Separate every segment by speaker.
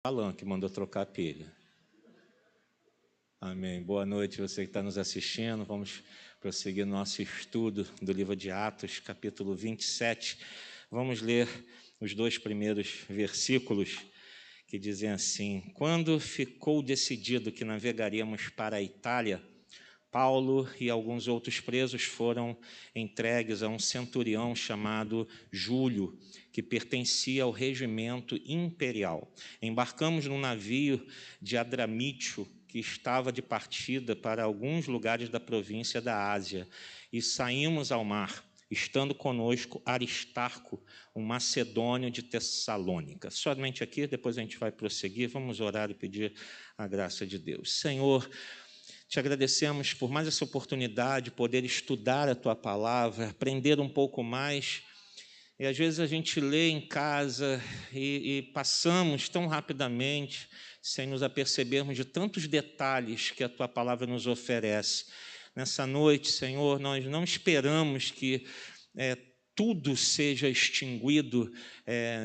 Speaker 1: Alan, que mandou trocar a pilha. Amém. Boa noite, você que está nos assistindo. Vamos prosseguir nosso estudo do livro de Atos, capítulo 27. Vamos ler os 2 primeiros versículos que dizem assim: Quando ficou decidido que navegaríamos para a Itália, Paulo e alguns outros presos foram entregues a um centurião chamado Júlio, que pertencia ao regimento imperial. Embarcamos num navio de Adramítio, que estava de partida para alguns lugares da província da Ásia, e saímos ao mar, estando conosco Aristarco, um macedônio de Tessalônica. Somente aqui, depois a gente vai prosseguir, vamos orar e pedir a graça de Deus. Senhor, te agradecemos por mais essa oportunidade de poder estudar a Tua palavra, aprender um pouco mais. E às vezes a gente lê em casa e passamos tão rapidamente, sem nos apercebermos de tantos detalhes que a Tua palavra nos oferece. Nessa noite, Senhor, nós não esperamos que tudo seja extinguido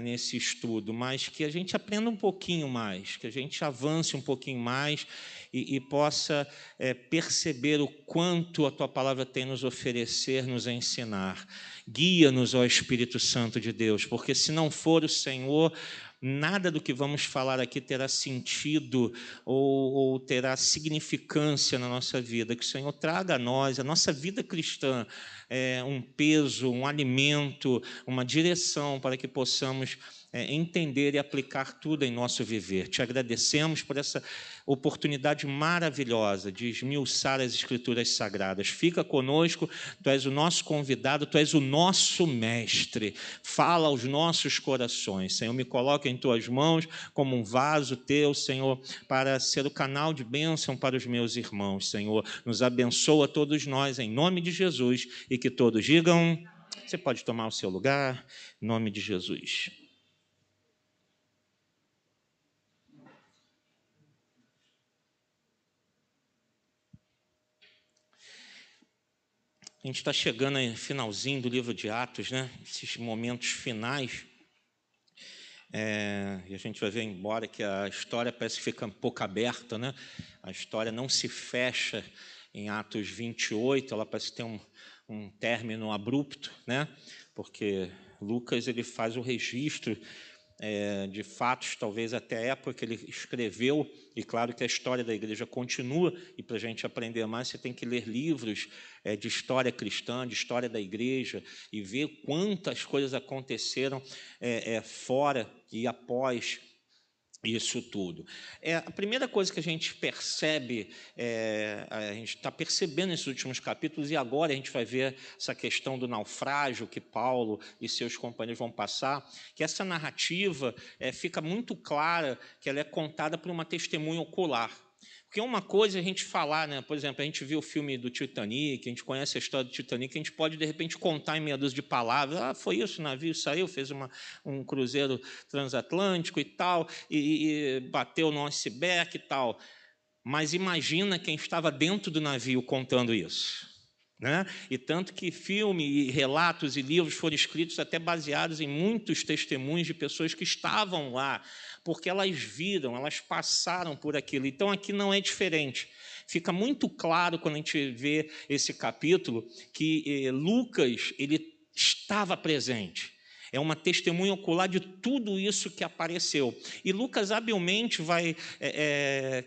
Speaker 1: nesse estudo, mas que a gente aprenda um pouquinho mais, que a gente avance um pouquinho mais e possa perceber o quanto a Tua palavra tem nos oferecer, nos ensinar. Guia-nos, ó Espírito Santo de Deus, porque se não for o Senhor, nada do que vamos falar aqui terá sentido ou terá significância na nossa vida. Que o Senhor traga a nós, a nossa vida cristã, um peso, um alimento, uma direção para que possamos entender e aplicar tudo em nosso viver. Te agradecemos por essa oportunidade maravilhosa de esmiuçar as Escrituras Sagradas. Fica conosco, Tu és o nosso convidado, Tu és o nosso mestre. Fala aos nossos corações. Senhor, me coloca em Tuas mãos como um vaso Teu, Senhor, para ser o canal de bênção para os meus irmãos. Senhor, nos abençoa todos nós, em nome de Jesus, e que todos digam... Você pode tomar o seu lugar, em nome de Jesus. A gente está chegando aí, finalzinho do livro de Atos, né? Esses momentos finais. E a gente vai ver, embora que a história parece que fica um pouco aberta, né? A história não se fecha em Atos 28, ela parece ter um término abrupto, né? Porque Lucas ele faz o registro de fatos, talvez até a época que ele escreveu, e claro que a história da igreja continua, e para a gente aprender mais, você tem que ler livros de história cristã, de história da igreja, e ver quantas coisas aconteceram fora e após isso tudo. A primeira coisa que a gente percebe, a gente está percebendo nesses últimos capítulos, e agora a gente vai ver essa questão do naufrágio que Paulo e seus companheiros vão passar, que essa narrativa fica muito clara que ela é contada por uma testemunha ocular. Porque uma coisa é a gente falar, né? Por exemplo, a gente viu o filme do Titanic, a gente conhece a história do Titanic, a gente pode, de repente, contar em meia dúzia de palavras. Foi isso, o navio saiu, fez um cruzeiro transatlântico e tal, e bateu no iceberg e tal. Mas imagina quem estava dentro do navio contando isso. Né? E tanto que filme, e relatos e livros foram escritos até baseados em muitos testemunhos de pessoas que estavam lá, porque elas viram, elas passaram por aquilo. Então, aqui não é diferente. Fica muito claro, quando a gente vê esse capítulo, que Lucas ele estava presente. É uma testemunha ocular de tudo isso que apareceu. E Lucas habilmente vai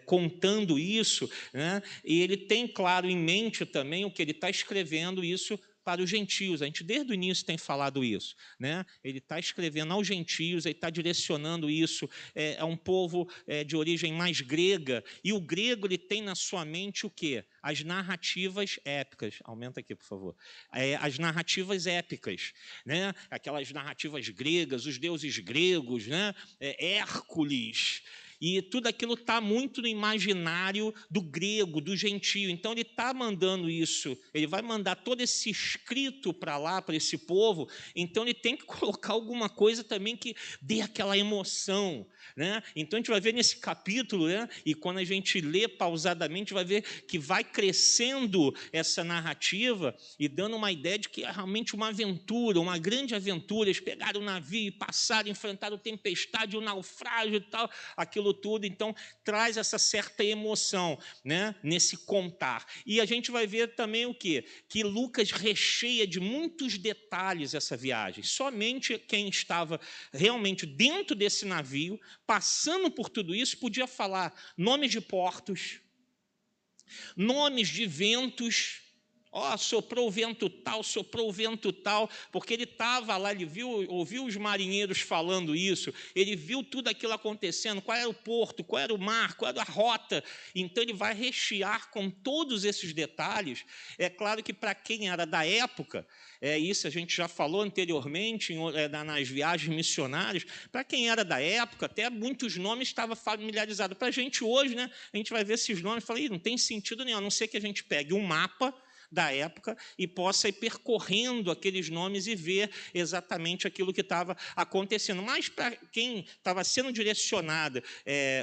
Speaker 1: contando isso, né? E ele tem claro em mente também o que ele está escrevendo isso para os gentios. A gente desde o início tem falado isso, né? Ele está escrevendo aos gentios, ele está direcionando isso a um povo de origem mais grega, e o grego ele tem na sua mente o quê? As narrativas épicas. Aumenta aqui, por favor. As narrativas épicas, né? Aquelas narrativas gregas, os deuses gregos, né? Hércules. e tudo aquilo está muito no imaginário do grego, do gentio. Então, ele está mandando isso, ele vai mandar todo esse escrito para lá, para esse povo, então ele tem que colocar alguma coisa também que dê aquela emoção, né? Então, a gente vai ver nesse capítulo, né? E quando a gente lê pausadamente, vai ver que vai crescendo essa narrativa e dando uma ideia de que é realmente uma aventura, uma grande aventura. Eles pegaram o navio, passaram, enfrentaram tempestade, o naufrágio e tal, aquilo tudo. Então, traz essa certa emoção, né, nesse contar. E a gente vai ver também o quê? Que Lucas recheia de muitos detalhes essa viagem. Somente quem estava realmente dentro desse navio, passando por tudo isso, podia falar nomes de portos, nomes de ventos. Ó, soprou o vento tal, porque ele estava lá, ele ouviu os marinheiros falando isso, ele viu tudo aquilo acontecendo, qual era o porto, qual era o mar, qual era a rota. Então, ele vai rechear com todos esses detalhes. É claro que para quem era da época, isso a gente já falou anteriormente nas viagens missionárias, para quem era da época, até muitos nomes estavam familiarizados. Para a gente hoje, né, a gente vai ver esses nomes e fala, não tem sentido nenhum, a não ser que a gente pegue um mapa da época e possa ir percorrendo aqueles nomes e ver exatamente aquilo que estava acontecendo. Mas para quem estava sendo direcionado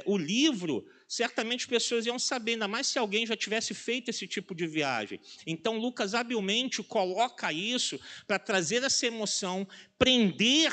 Speaker 1: o livro, certamente as pessoas iam saber, ainda mais se alguém já tivesse feito esse tipo de viagem. Então, Lucas habilmente coloca isso para trazer essa emoção, prender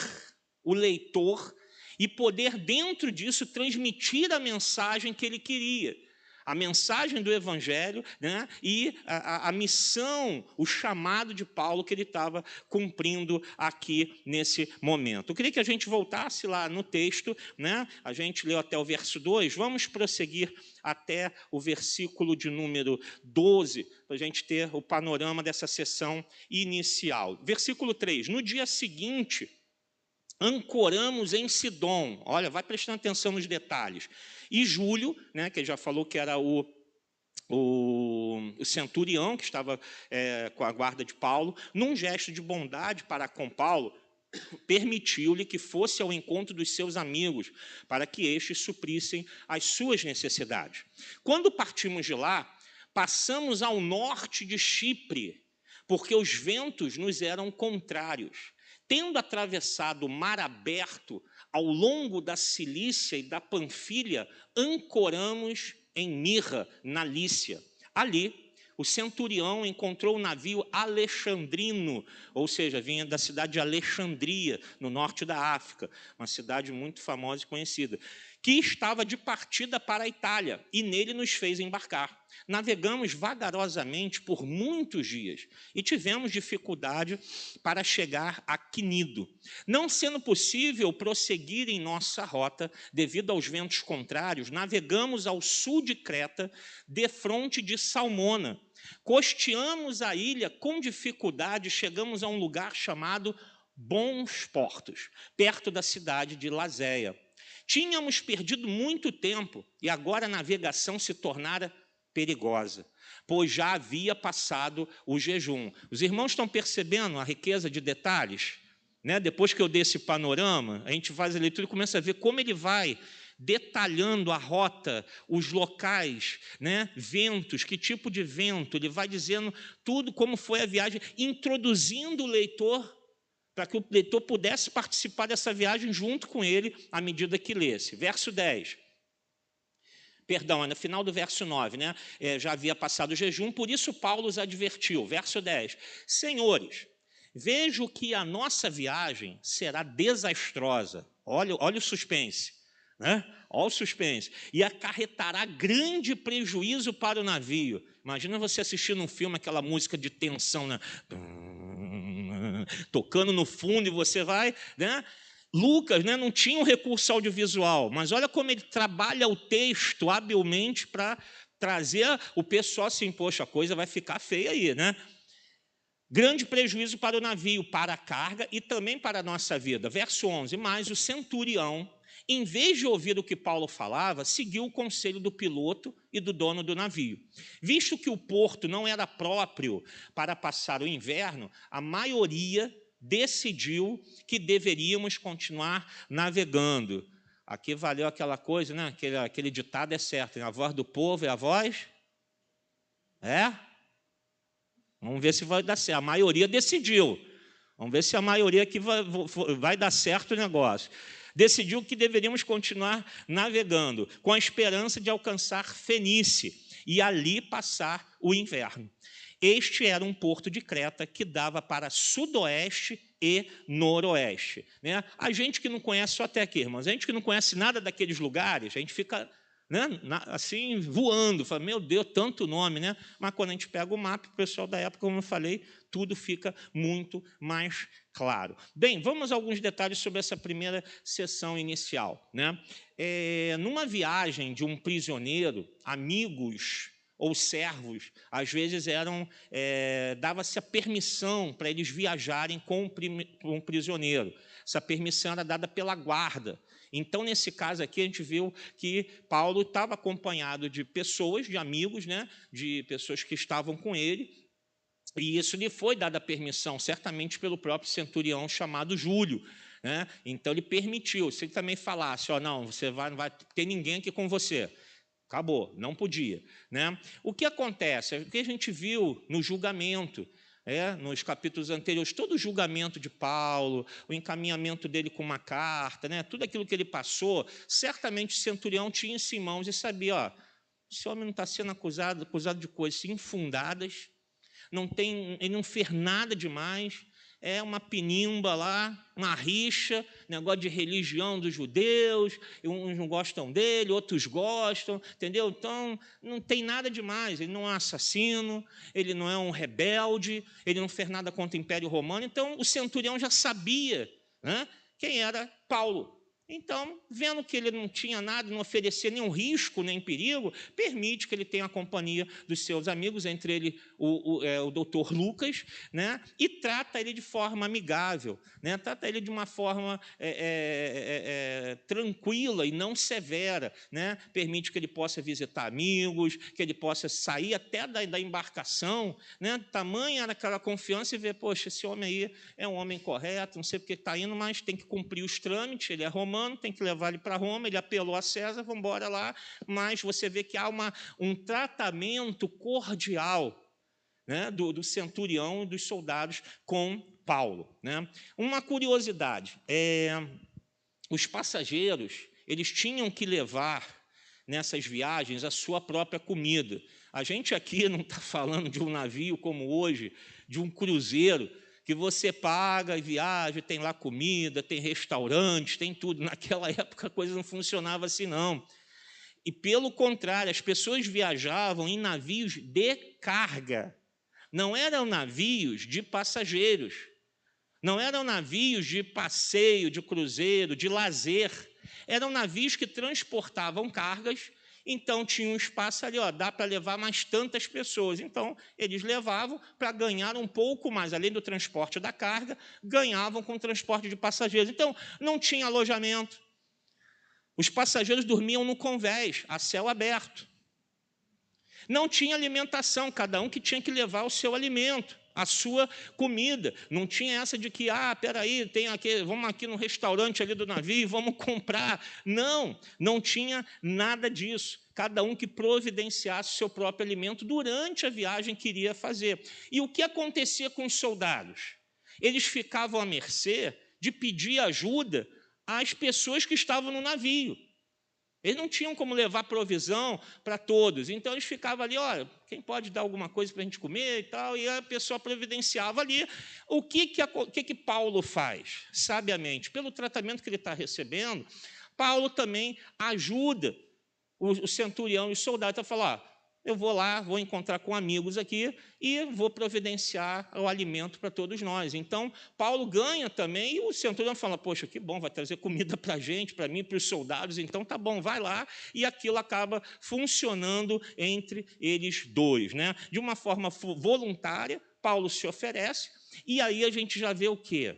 Speaker 1: o leitor e poder, dentro disso, transmitir a mensagem que ele queria. A mensagem do Evangelho, né, e a missão, o chamado de Paulo que ele estava cumprindo aqui nesse momento. Eu queria que a gente voltasse lá no texto, né, a gente leu até o verso 2, vamos prosseguir até o versículo de número 12, para a gente ter o panorama dessa sessão inicial. Versículo 3, no dia seguinte, ancoramos em Sidom. Olha, vai prestando atenção nos detalhes. E Júlio, né, que ele já falou que era o centurião, que estava com a guarda de Paulo, num gesto de bondade para com Paulo, permitiu-lhe que fosse ao encontro dos seus amigos, para que estes suprissem as suas necessidades. Quando partimos de lá, passamos ao norte de Chipre, porque os ventos nos eram contrários. Tendo atravessado o mar aberto ao longo da Cilícia e da Panfilha, ancoramos em Mirra, na Lícia. Ali, o centurião encontrou o navio alexandrino, ou seja, vinha da cidade de Alexandria, no norte da África, uma cidade muito famosa e conhecida, que estava de partida para a Itália, e nele nos fez embarcar. Navegamos vagarosamente por muitos dias e tivemos dificuldade para chegar a Quinido. Não sendo possível prosseguir em nossa rota, devido aos ventos contrários, navegamos ao sul de Creta, defronte de Salmona. Costeamos a ilha com dificuldade, chegamos a um lugar chamado Bons Portos, perto da cidade de Lazéia. Tínhamos perdido muito tempo e agora a navegação se tornara perigosa, pois já havia passado o jejum. Os irmãos estão percebendo a riqueza de detalhes? Né? Depois que eu dei esse panorama, a gente faz a leitura e começa a ver como ele vai detalhando a rota, os locais, né? Ventos, que tipo de vento, ele vai dizendo tudo como foi a viagem, introduzindo o leitor para que o leitor pudesse participar dessa viagem junto com ele à medida que lesse. Verso 10. Perdão, é no final do verso 9, né? Já havia passado o jejum, por isso Paulo os advertiu. Verso 10. Senhores, vejo que a nossa viagem será desastrosa. Olha o suspense, né? Olha o suspense. E acarretará grande prejuízo para o navio. Imagina você assistindo um filme, aquela música de tensão, né? Tocando no fundo e você vai, né? Lucas, né, não tinha um recurso audiovisual, mas olha como ele trabalha o texto habilmente para trazer o pessoal assim, poxa, a coisa vai ficar feia aí, né? Grande prejuízo para o navio, para a carga e também para a nossa vida. Verso 11, mas o centurião, em vez de ouvir o que Paulo falava, seguiu o conselho do piloto e do dono do navio. Visto que o porto não era próprio para passar o inverno, a maioria decidiu que deveríamos continuar navegando. Aqui valeu aquela coisa, né? Aquele ditado é certo, né? A voz do povo é a voz? É? Vamos ver se vai dar certo. A maioria decidiu. Vamos ver se a maioria aqui vai dar certo o negócio. Decidiu que deveríamos continuar navegando com a esperança de alcançar Fenície e ali passar o inverno. Este era um porto de Creta que dava para sudoeste e noroeste. Né? A gente que não conhece, só até aqui, irmãos, a gente que não conhece nada daqueles lugares, a gente fica, né, assim, voando, fala, meu Deus, tanto nome, né? Mas quando a gente pega o mapa, o pessoal da época, como eu falei, tudo fica muito mais claro. Bem, vamos a alguns detalhes sobre essa primeira sessão inicial. Né? Numa viagem de um prisioneiro, amigos ou servos, às vezes dava-se a permissão para eles viajarem com um prisioneiro. Essa permissão era dada pela guarda. Então, nesse caso aqui, a gente viu que Paulo estava acompanhado de pessoas, de amigos, né, de pessoas que estavam com ele, e isso lhe foi dada a permissão, certamente pelo próprio centurião chamado Júlio. Né? Então, ele permitiu. Se ele também falasse, não, não vai ter ninguém aqui com você. Acabou, não podia. Né? O que acontece? O que a gente viu no julgamento, nos capítulos anteriores, todo o julgamento de Paulo, o encaminhamento dele com uma carta, né? Tudo aquilo que ele passou, certamente o centurião tinha isso em mãos e sabia, esse homem não está sendo acusado de coisas infundadas, ele não fez nada demais, é uma pinimba lá, uma rixa, negócio de religião dos judeus, uns não gostam dele, outros gostam, entendeu? Então, não tem nada demais, ele não é um assassino, ele não é um rebelde, ele não fez nada contra o Império Romano, então o centurião já sabia, né, quem era Paulo. Então, vendo que ele não tinha nada, não oferecia nenhum risco, nem perigo, permite que ele tenha a companhia dos seus amigos, entre ele o doutor Lucas, né? E trata ele de forma amigável, né? Trata ele de uma forma tranquila e não severa, né? Permite que ele possa visitar amigos, que ele possa sair até da embarcação, né? Tamanha era aquela confiança e ver, poxa, esse homem aí é um homem correto, não sei porque está indo, mas tem que cumprir os trâmites, ele é romano, tem que levar ele para Roma, ele apelou a César, vamos embora lá, mas você vê que há um tratamento cordial, né, do centurião e dos soldados com Paulo. Né? Uma curiosidade, os passageiros eles tinham que levar nessas viagens a sua própria comida. A gente aqui não está falando de um navio como hoje, de um cruzeiro, que você paga e viaja, tem lá comida, tem restaurantes, tem tudo. Naquela época a coisa não funcionava assim, não. E, pelo contrário, as pessoas viajavam em navios de carga. Não eram navios de passageiros. Não eram navios de passeio, de cruzeiro, de lazer. Eram navios que transportavam cargas. Então, tinha um espaço ali, dá para levar mais tantas pessoas. Então, eles levavam para ganhar um pouco mais, além do transporte da carga, ganhavam com o transporte de passageiros. Então, não tinha alojamento. Os passageiros dormiam no convés, a céu aberto. Não tinha alimentação, cada um que tinha que levar o seu alimento, a sua comida. Não tinha essa de que, peraí, vamos aqui no restaurante ali do navio, vamos comprar. Não tinha nada disso. Cada um que providenciasse o seu próprio alimento durante a viagem que iria fazer. E o que acontecia com os soldados? Eles ficavam à mercê de pedir ajuda às pessoas que estavam no navio. Eles não tinham como levar provisão para todos. Então, eles ficavam ali, quem pode dar alguma coisa para a gente comer e tal, e a pessoa providenciava ali. O que Paulo faz? Sabiamente, pelo tratamento que ele está recebendo, Paulo também ajuda o centurião e o soldado a falar, eu vou lá, vou encontrar com amigos aqui e vou providenciar o alimento para todos nós. Então, Paulo ganha também e o centurião fala, poxa, que bom, vai trazer comida para a gente, para mim, para os soldados, então tá bom, vai lá. E aquilo acaba funcionando entre eles dois. Né? De uma forma voluntária, Paulo se oferece e aí a gente já vê o quê?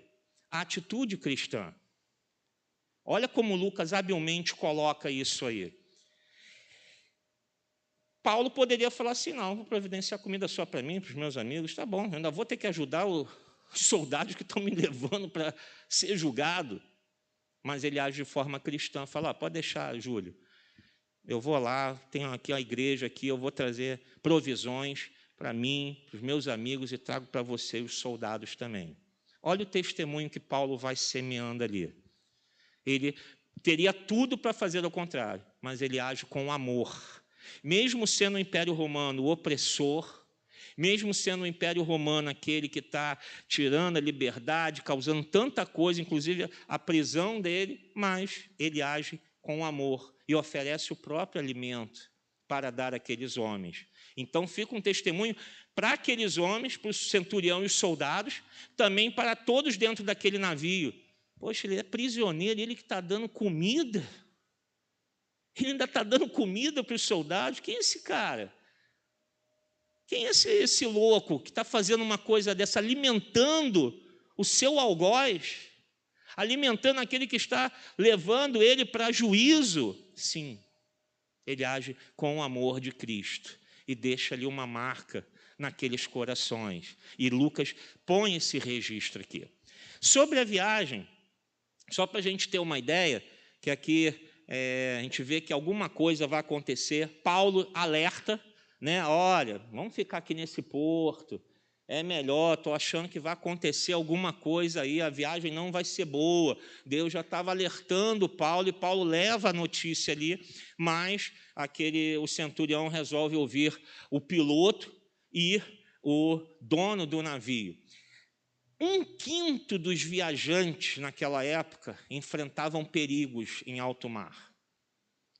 Speaker 1: A atitude cristã. Olha como Lucas habilmente coloca isso aí. Paulo poderia falar assim, não, vou providenciar comida só para mim, para os meus amigos, tá bom, eu ainda vou ter que ajudar os soldados que estão me levando para ser julgado. mas ele age de forma cristã. Fala, pode deixar, Júlio, eu vou lá, tenho aqui a igreja, aqui, eu vou trazer provisões para mim, para os meus amigos, e trago para você os soldados também. Olha o testemunho que Paulo vai semeando ali. Ele teria tudo para fazer ao contrário, mas ele age com amor. Mesmo sendo o Império Romano o opressor, mesmo sendo o Império Romano aquele que está tirando a liberdade, causando tanta coisa, inclusive a prisão dele, mas ele age com amor e oferece o próprio alimento para dar àqueles homens. Então fica um testemunho para aqueles homens, para o centurião e os soldados, também para todos dentro daquele navio. Poxa, ele é prisioneiro, ele que está dando comida. Ele ainda está dando comida para os soldados. Quem é esse cara? Quem é esse louco que está fazendo uma coisa dessa, alimentando o seu algoz, alimentando aquele que está levando ele para juízo? Sim, ele age com o amor de Cristo e deixa ali uma marca naqueles corações. E Lucas põe esse registro aqui. Sobre a viagem, só para a gente ter uma ideia, que aqui a gente vê que alguma coisa vai acontecer, Paulo alerta, né? Olha, vamos ficar aqui nesse porto, é melhor, estou achando que vai acontecer alguma coisa aí, a viagem não vai ser boa. Deus já estava alertando Paulo, e Paulo leva a notícia ali, mas o centurião resolve ouvir o piloto e o dono do navio. 1/5 dos viajantes naquela época enfrentavam perigos em alto mar.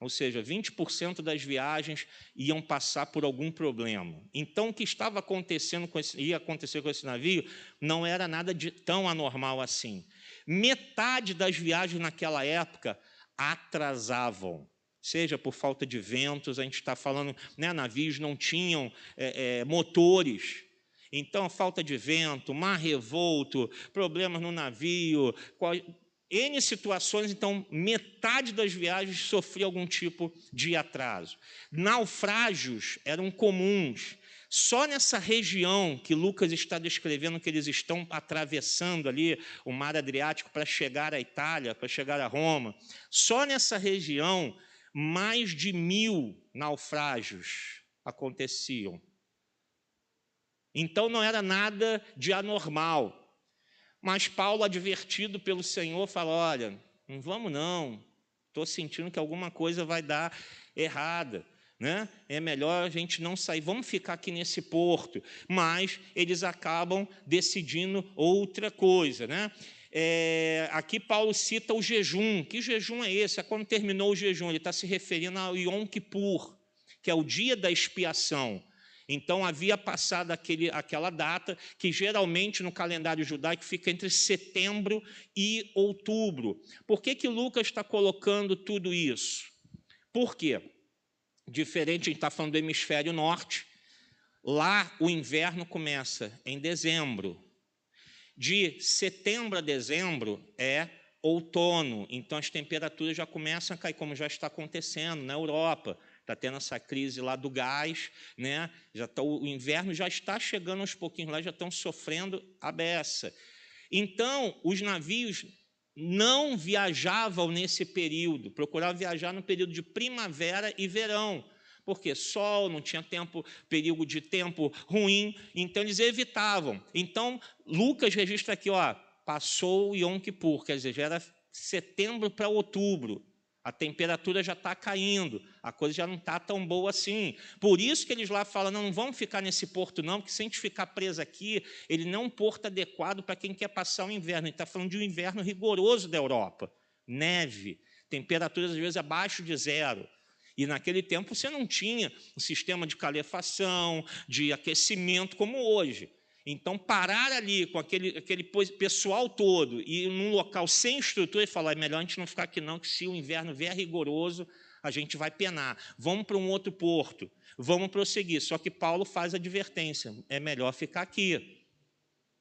Speaker 1: Ou seja, 20% das viagens iam passar por algum problema. Então, o que estava acontecendo ia acontecer com esse navio não era nada de tão anormal assim. Metade das viagens naquela época atrasavam, seja por falta de ventos, a gente está falando, né, navios não tinham motores. Então, falta de vento, mar revolto, problemas no navio, N situações, então, metade das viagens sofria algum tipo de atraso. Naufrágios eram comuns. Só nessa região que Lucas está descrevendo, que eles estão atravessando ali o mar Adriático para chegar à Itália, para chegar a Roma, só nessa região, mais de 1000 naufrágios aconteciam. Então, não era nada de anormal. Mas Paulo, advertido pelo Senhor, fala, olha, não vamos não, estou sentindo que alguma coisa vai dar errada, né? É melhor a gente não sair, vamos ficar aqui nesse porto. Mas eles acabam decidindo outra coisa, né? Aqui Paulo cita o jejum. Que jejum é esse? É quando terminou o jejum, ele está se referindo ao Yom Kippur, que é o dia da expiação. Então, havia passado aquela data, que geralmente no calendário judaico fica entre setembro e outubro. Por que Lucas está colocando tudo isso? Por quê? Diferente, a gente está falando do hemisfério norte, lá o inverno começa em dezembro. De setembro a dezembro é outono, então as temperaturas já começam a cair, como já está acontecendo na Europa. Está tendo essa crise lá do gás, né? O inverno já está chegando aos pouquinhos lá, já estão sofrendo a beça. Então, os navios não viajavam nesse período, procuravam viajar no período de primavera e verão, porque sol, não tinha tempo, perigo de tempo ruim, então eles evitavam. Então, Lucas registra aqui, ó, passou o Yom Kippur, quer dizer, já era setembro para outubro. A temperatura já está caindo, a coisa já não está tão boa assim. Por isso que eles lá falam, não vamos ficar nesse porto não, porque se a gente ficar preso aqui, ele não é um porto adequado para quem quer passar o inverno. Ele está falando de um inverno rigoroso da Europa. Neve, temperaturas às vezes abaixo de 0. E naquele tempo você não tinha um sistema de calefação, de aquecimento como hoje. Então, parar ali com aquele pessoal todo e num local sem estrutura e falar, é melhor a gente não ficar aqui não, que se o inverno vier rigoroso, a gente vai penar. Vamos para um outro porto, vamos prosseguir. Só que Paulo faz a advertência, é melhor ficar aqui.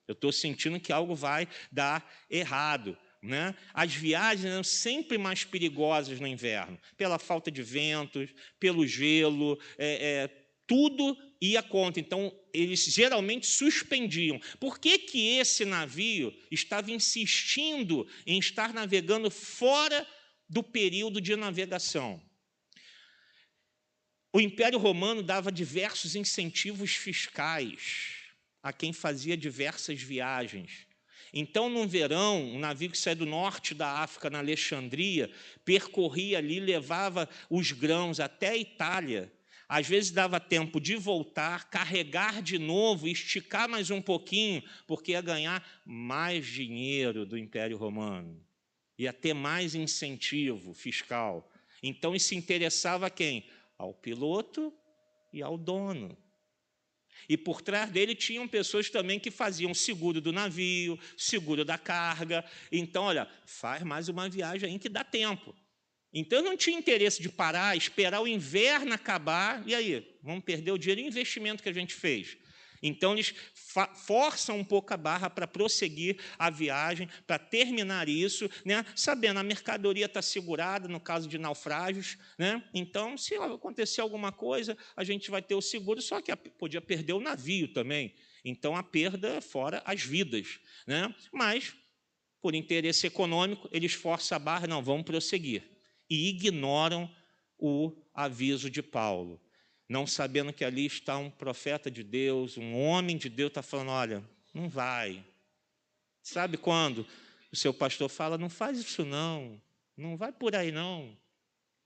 Speaker 1: Eu estou sentindo que algo vai dar errado. Né? As viagens eram sempre mais perigosas no inverno, pela falta de ventos, pelo gelo, tudo ia contra. Então, eles geralmente suspendiam. Por que que esse navio estava insistindo em estar navegando fora do período de navegação? O Império Romano dava diversos incentivos fiscais a quem fazia diversas viagens. Então, no verão, um navio que saía do norte da África, na Alexandria, percorria ali, levava os grãos até a Itália. Às vezes dava tempo de voltar, carregar de novo, esticar mais um pouquinho, porque ia ganhar mais dinheiro do Império Romano. Ia ter mais incentivo fiscal. Então, isso interessava a quem? Ao piloto e ao dono. E por trás dele tinham pessoas também que faziam seguro do navio, seguro da carga. Então, olha, faz mais uma viagem aí que dá tempo. Então, eu não tinha interesse de parar, esperar o inverno acabar, e aí? Vamos perder o dinheiro e o investimento que a gente fez. Então, eles forçam um pouco a barra para prosseguir a viagem, para terminar isso, né? Sabendo, a mercadoria está segurada no caso de naufrágios, né? Então, se acontecer alguma coisa, a gente vai ter o seguro, só que podia perder o navio também. Então, a perda fora as vidas, né? Mas, por interesse econômico, eles forçam a barra, não, vamos prosseguir. E ignoram o aviso de Paulo, não sabendo que ali está um profeta de Deus, um homem de Deus, está falando, olha, não vai. Sabe quando o seu pastor fala, não faz isso não, não vai por aí não,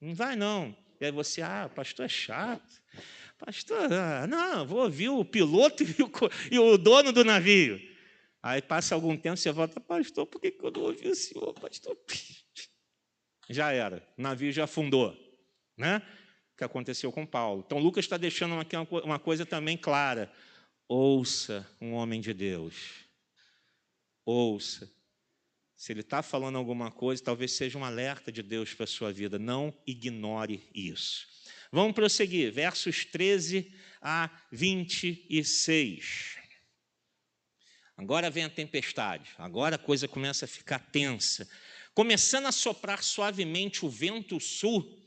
Speaker 1: não vai não. E aí você, o pastor é chato, pastor, não, vou ouvir o piloto e o dono do navio. Aí passa algum tempo, você volta, pastor, por que eu não ouvi o senhor, pastor? Já era, o navio já afundou, né? O que aconteceu com Paulo. Então, Lucas está deixando aqui uma coisa também clara. Ouça um homem de Deus. Ouça. Se ele está falando alguma coisa, talvez seja um alerta de Deus para a sua vida. Não ignore isso. Vamos prosseguir, versos 13 a 26. Agora vem a tempestade, agora a coisa começa a ficar tensa. Começando a soprar suavemente o vento sul,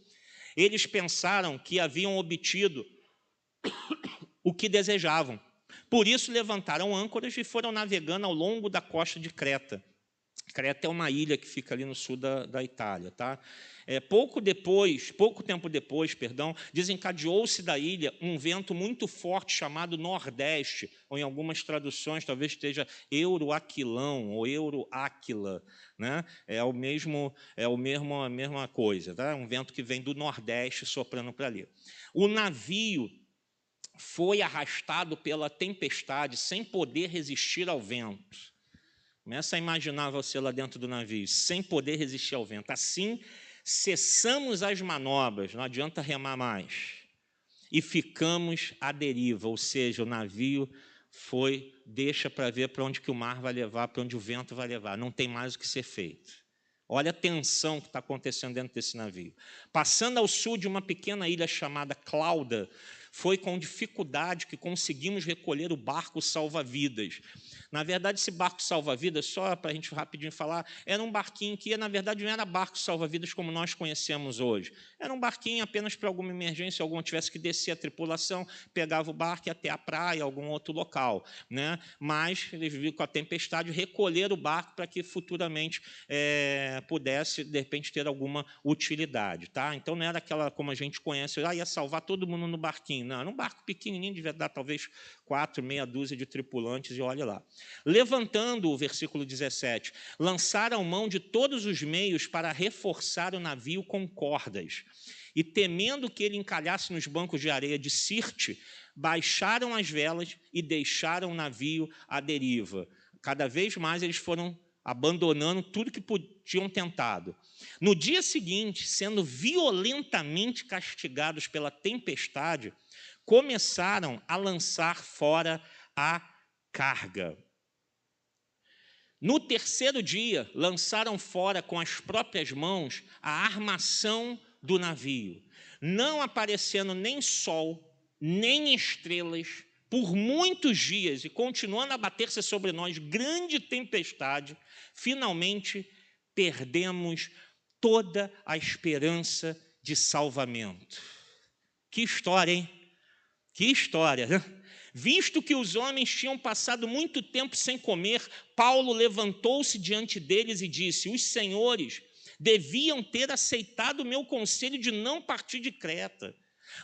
Speaker 1: eles pensaram que haviam obtido o que desejavam. Por isso levantaram âncoras e foram navegando ao longo da costa de Creta. Creta é uma ilha que fica ali no sul da Itália, tá? Pouco tempo depois, desencadeou-se da ilha um vento muito forte chamado Nordeste, ou em algumas traduções talvez esteja Euroaquilão ou Euroáquila, né? A mesma coisa, tá? Um vento que vem do Nordeste soprando para ali. O navio foi arrastado pela tempestade sem poder resistir ao vento. Começa a imaginar você lá dentro do navio, sem poder resistir ao vento. Assim, cessamos as manobras, não adianta remar mais. E ficamos à deriva, ou seja, o navio deixa para ver para onde que o mar vai levar, para onde o vento vai levar. Não tem mais o que ser feito. Olha a tensão que está acontecendo dentro desse navio. Passando ao sul de uma pequena ilha chamada Clauda, foi com dificuldade que conseguimos recolher o barco salva-vidas. Na verdade, esse barco salva-vidas, só para a gente rapidinho falar, era um barquinho que, na verdade, não era barco salva-vidas como nós conhecemos hoje. Era um barquinho apenas para alguma emergência, algum tivesse que descer a tripulação, pegava o barco e ia até a praia, algum outro local, né? Mas eles viram com a tempestade recolher o barco para que futuramente pudesse, de repente, ter alguma utilidade. Tá? Então, não era aquela como a gente conhece, ia salvar todo mundo no barquinho. Não, era um barco pequenininho, devia dar talvez 4, meia dúzia de tripulantes, e olha lá. Levantando o versículo 17, lançaram mão de todos os meios para reforçar o navio com cordas. E, temendo que ele encalhasse nos bancos de areia de Sirte, baixaram as velas e deixaram o navio à deriva. Cada vez mais eles foram abandonando tudo que tinham tentado. No dia seguinte, sendo violentamente castigados pela tempestade, começaram a lançar fora a carga. No terceiro dia, lançaram fora com as próprias mãos a armação do navio, não aparecendo nem sol, nem estrelas, por muitos dias, e continuando a bater-se sobre nós grande tempestade, finalmente perdemos toda a esperança de salvamento. Que história, hein? Que história, né? Visto que os homens tinham passado muito tempo sem comer, Paulo levantou-se diante deles e disse: os senhores deviam ter aceitado o meu conselho de não partir de Creta,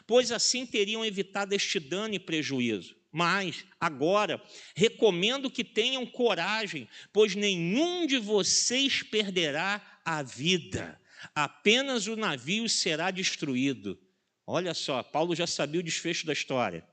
Speaker 1: pois assim teriam evitado este dano e prejuízo. Mas, agora, recomendo que tenham coragem, pois nenhum de vocês perderá a vida, apenas o navio será destruído. Olha só, Paulo já sabia o desfecho da história.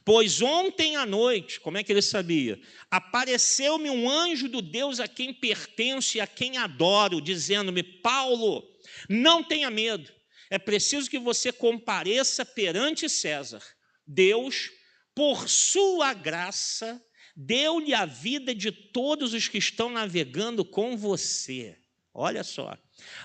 Speaker 1: Pois ontem à noite, como é que ele sabia? Apareceu-me um anjo do Deus a quem pertenço e a quem adoro, dizendo-me: Paulo, não tenha medo, é preciso que você compareça perante César. Deus, por sua graça, deu-lhe a vida de todos os que estão navegando com você. Olha só.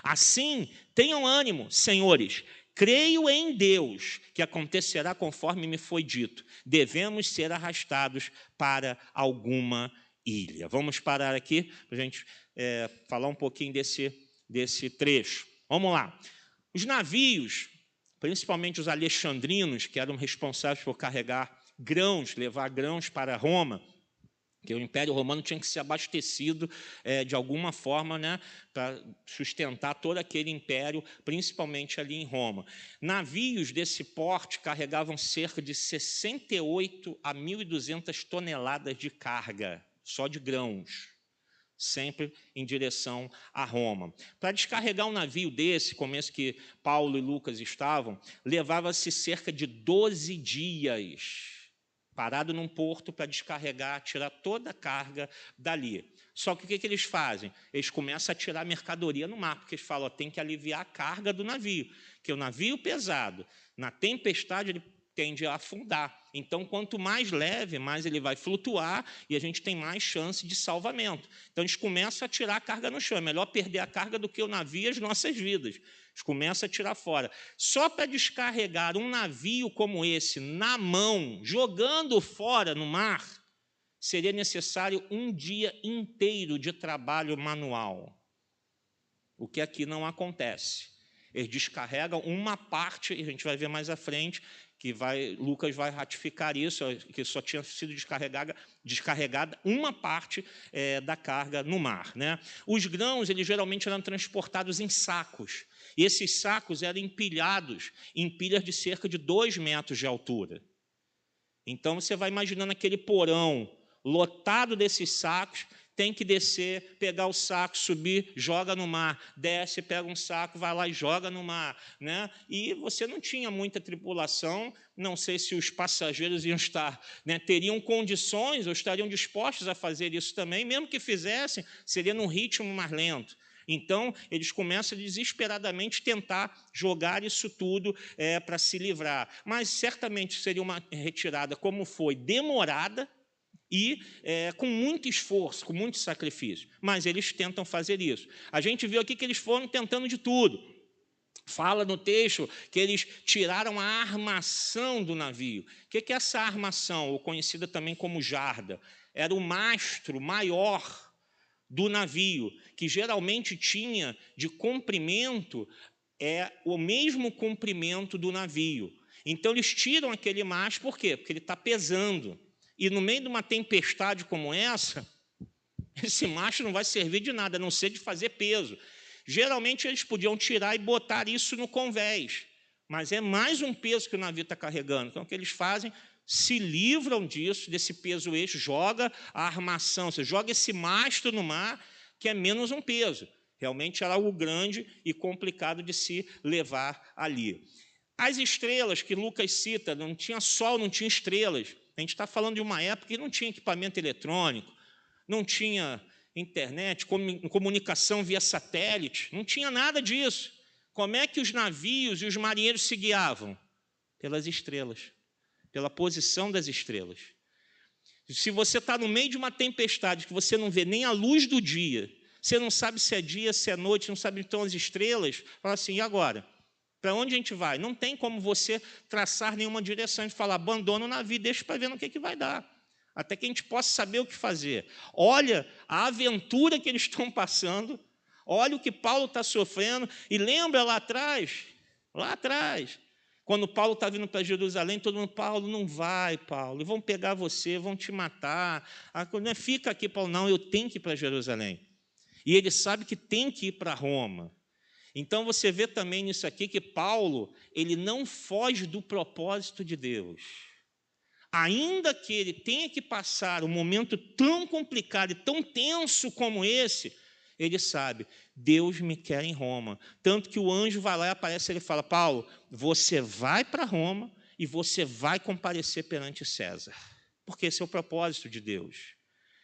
Speaker 1: Assim, tenham ânimo, senhores. Creio em Deus que acontecerá conforme me foi dito. Devemos ser arrastados para alguma ilha. Vamos parar aqui para a gente falar um pouquinho desse trecho. Vamos lá. Os navios, principalmente os alexandrinos, que eram responsáveis por carregar grãos, levar grãos para Roma, que o Império Romano tinha que ser abastecido de alguma forma, né, para sustentar todo aquele império, principalmente ali em Roma. Navios desse porte carregavam cerca de 68 a 1.200 toneladas de carga, só de grãos, sempre em direção a Roma. Para descarregar um navio desse, como esse que Paulo e Lucas estavam, levava-se cerca de 12 dias, parado num porto para descarregar, tirar toda a carga dali. Só que o que eles fazem? Eles começam a tirar mercadoria no mar, porque eles falam, tem que aliviar a carga do navio, que o navio pesado, na tempestade, ele tende a afundar. Então, quanto mais leve, mais ele vai flutuar e a gente tem mais chance de salvamento. Então, eles começam a tirar a carga no chão. É melhor perder a carga do que o navio e as nossas vidas. Eles começam a tirar fora. Só para descarregar um navio como esse, na mão, jogando fora no mar, seria necessário um dia inteiro de trabalho manual. O que aqui não acontece. Eles descarregam uma parte, e a gente vai ver mais à frente, que Lucas vai ratificar isso, que só tinha sido descarregada uma parte da carga no mar, né? Os grãos, eles geralmente eram transportados em sacos, e esses sacos eram empilhados em pilhas de cerca de 2 metros de altura. Então, você vai imaginando aquele porão lotado desses sacos, tem que descer, pegar o saco, subir, joga no mar, desce, pega um saco, vai lá e joga no mar, né? E você não tinha muita tripulação, não sei se os passageiros iam estar, né, teriam condições ou estariam dispostos a fazer isso também, mesmo que fizessem, seria num ritmo mais lento. Então, eles começam desesperadamente tentar jogar isso tudo para se livrar. Mas, certamente, seria uma retirada, como foi, demorada, e com muito esforço, com muito sacrifício. Mas eles tentam fazer isso. A gente viu aqui que eles foram tentando de tudo. Fala no texto que eles tiraram a armação do navio. O que é essa armação, ou conhecida também como jarda? Era o mastro maior do navio, que geralmente tinha de comprimento o mesmo comprimento do navio. Então, eles tiram aquele mastro, por quê? Porque ele está pesando. E no meio de uma tempestade como essa, esse mastro não vai servir de nada, a não ser de fazer peso. Geralmente, eles podiam tirar e botar isso no convés, mas é mais um peso que o navio está carregando. Então, o que eles fazem? Se livram disso, desse peso eixo, joga a armação, você joga esse mastro no mar, que é menos um peso. Realmente era algo grande e complicado de se levar ali. As estrelas que Lucas cita, não tinha sol, não tinha estrelas. A gente está falando de uma época que não tinha equipamento eletrônico, não tinha internet, comunicação via satélite, não tinha nada disso. Como é que os navios e os marinheiros se guiavam? Pelas estrelas, pela posição das estrelas. Se você está no meio de uma tempestade, que você não vê nem a luz do dia, você não sabe se é dia, se é noite, não sabe então as estrelas, fala assim, e agora? Para onde a gente vai? Não tem como você traçar nenhuma direção e falar, abandona o navio, deixa para ver no que vai dar. Até que a gente possa saber o que fazer. Olha a aventura que eles estão passando, olha o que Paulo está sofrendo, e lembra lá atrás, Quando Paulo está vindo para Jerusalém, todo mundo, Paulo, não vai, Paulo, vão pegar você, vão te matar. Não fica aqui, Paulo, não, eu tenho que ir para Jerusalém. E ele sabe que tem que ir para Roma. Então, você vê também nisso aqui que Paulo, ele não foge do propósito de Deus. Ainda que ele tenha que passar um momento tão complicado e tão tenso como esse, ele sabe, Deus me quer em Roma. Tanto que o anjo vai lá e aparece, ele fala, Paulo, você vai para Roma e você vai comparecer perante César. Porque esse é o propósito de Deus.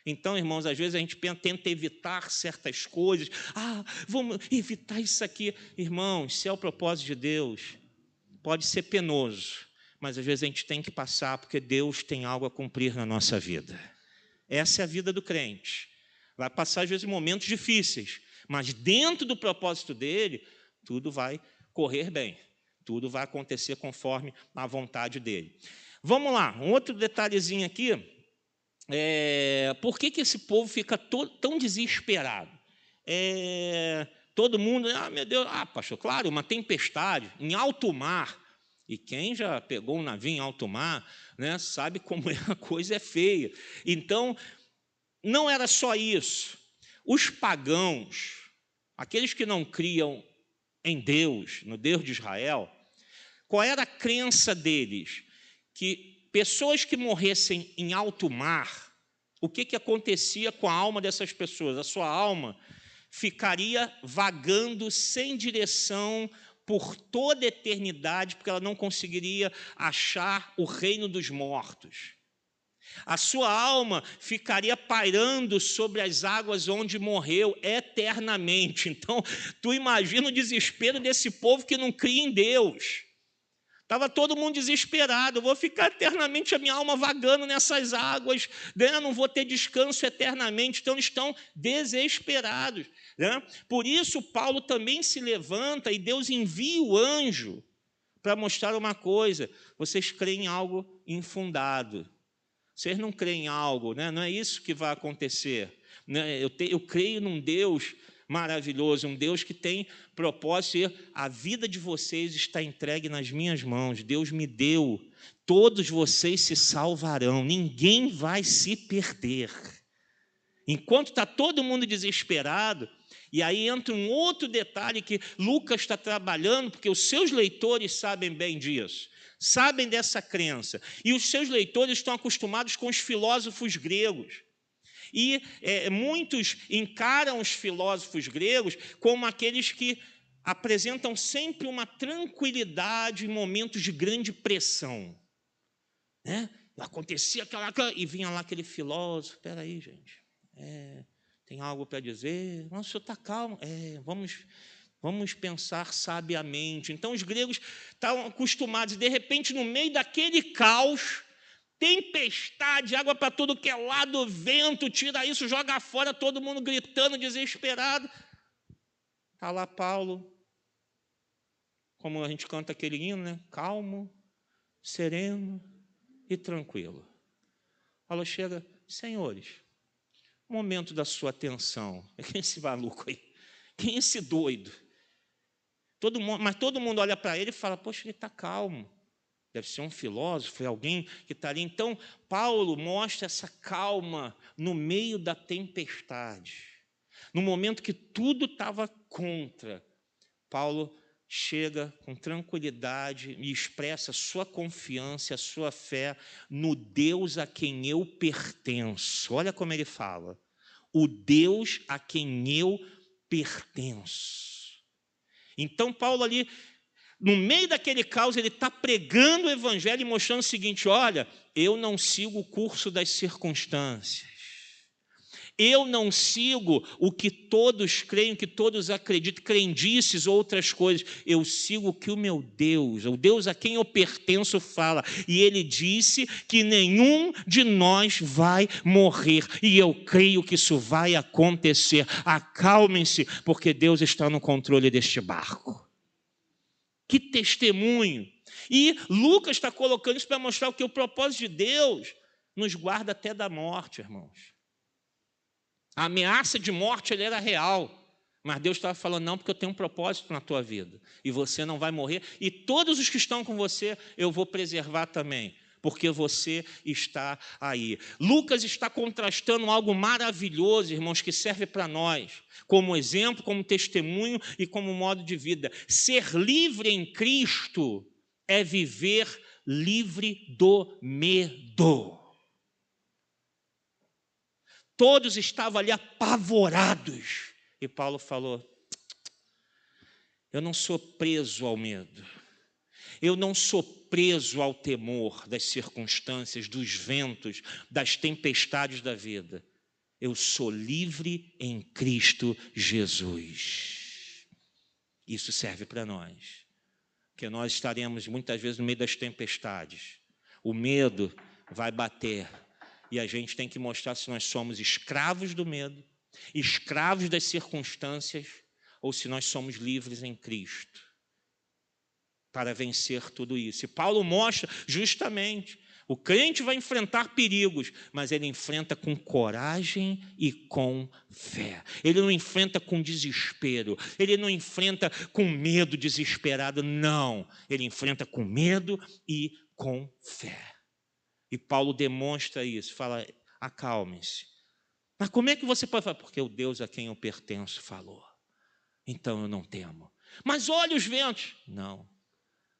Speaker 1: Então, irmãos, às vezes a gente tenta evitar certas coisas. Vamos evitar isso aqui. Irmãos, se é o propósito de Deus, pode ser penoso, mas às vezes a gente tem que passar, porque Deus tem algo a cumprir na nossa vida. Essa é a vida do crente. Vai passar, às vezes, momentos difíceis, mas dentro do propósito dele, tudo vai correr bem. Tudo vai acontecer conforme a vontade dele. Vamos lá, um outro detalhezinho aqui. Por que esse povo fica tão desesperado? Todo mundo, meu Deus, pastor, claro, uma tempestade em alto mar. E quem já pegou um navio em alto mar, né, sabe como a coisa é feia. Então, não era só isso. Os pagãos, aqueles que não criam em Deus, no Deus de Israel, qual era a crença deles? Que pessoas que morressem em alto mar, o que acontecia com a alma dessas pessoas? A sua alma ficaria vagando sem direção por toda a eternidade, porque ela não conseguiria achar o reino dos mortos. A sua alma ficaria pairando sobre as águas onde morreu eternamente. Então, tu imagina o desespero desse povo que não cria em Deus. Estava todo mundo desesperado, eu vou ficar eternamente a minha alma vagando nessas águas, né? Não vou ter descanso eternamente, então estão desesperados. Né? Por isso, Paulo também se levanta e Deus envia o anjo para mostrar uma coisa, vocês creem em algo infundado. Vocês não creem em algo, né? Não é isso que vai acontecer. Né? Eu creio num Deus maravilhoso, um Deus que tem propósito, e a vida de vocês está entregue nas minhas mãos. Deus me deu, todos vocês se salvarão, ninguém vai se perder. Enquanto está todo mundo desesperado, e aí entra um outro detalhe que Lucas está trabalhando, porque os seus leitores sabem bem disso. Sabem dessa crença. E os seus leitores estão acostumados com os filósofos gregos. E muitos encaram os filósofos gregos como aqueles que apresentam sempre uma tranquilidade em momentos de grande pressão. Né? Acontecia aquela... E vinha lá aquele filósofo, espera aí, gente, tem algo para dizer? Nossa, o senhor está calmo. Vamos pensar sabiamente. Então, os gregos estavam acostumados, e, de repente, no meio daquele caos, tempestade, água para todo que é lado, vento, tira isso, joga fora, todo mundo gritando, desesperado. Está lá Paulo, como a gente canta aquele hino, né? Calmo, sereno e tranquilo. Paulo chega, senhores, momento da sua atenção. Quem é esse maluco aí? Quem é esse doido? Mas todo mundo olha para ele e fala, poxa, ele está calmo. Deve ser um filósofo, é alguém que está ali. Então, Paulo mostra essa calma no meio da tempestade. No momento que tudo estava contra, Paulo chega com tranquilidade e expressa a sua confiança, a sua fé no Deus a quem eu pertenço. Olha como ele fala. O Deus a quem eu pertenço. Então, Paulo ali, no meio daquele caos, ele está pregando o evangelho e mostrando o seguinte, olha, eu não sigo o curso das circunstâncias. Eu não sigo o que todos creem, o que todos acreditam, crendices ou outras coisas. Eu sigo o que o meu Deus, o Deus a quem eu pertenço, fala. E ele disse que nenhum de nós vai morrer. E eu creio que isso vai acontecer. Acalmem-se, porque Deus está no controle deste barco. Que testemunho! E Lucas está colocando isso para mostrar que o propósito de Deus nos guarda até da morte, irmãos. A ameaça de morte era real, Mas Deus estava falando, não, porque eu tenho um propósito na tua vida. E você não vai morrer. E todos os que estão com você, eu vou preservar também. Porque você está aí. Lucas está contrastando algo maravilhoso, irmãos, que serve para nós. Como exemplo, como testemunho e como modo de vida. Ser livre em Cristo é viver livre do medo. Todos estavam ali apavorados. E Paulo falou, eu não sou preso ao medo, eu não sou preso ao temor das circunstâncias, dos ventos, das tempestades da vida. Eu sou livre em Cristo Jesus. Isso serve para nós, porque nós estaremos muitas vezes no meio das tempestades. O medo vai bater e a gente tem que mostrar se nós somos escravos do medo, escravos das circunstâncias, ou se nós somos livres em Cristo para vencer tudo isso. E Paulo mostra justamente, o crente vai enfrentar perigos, mas ele enfrenta com coragem e com fé. Ele não enfrenta com desespero, ele não enfrenta com medo desesperado, não. Ele enfrenta com medo e com fé. E Paulo demonstra isso, fala, acalmem-se. Mas como é que você pode falar? Porque o Deus a quem eu pertenço falou. Então eu não temo. Mas olha os ventos. Não,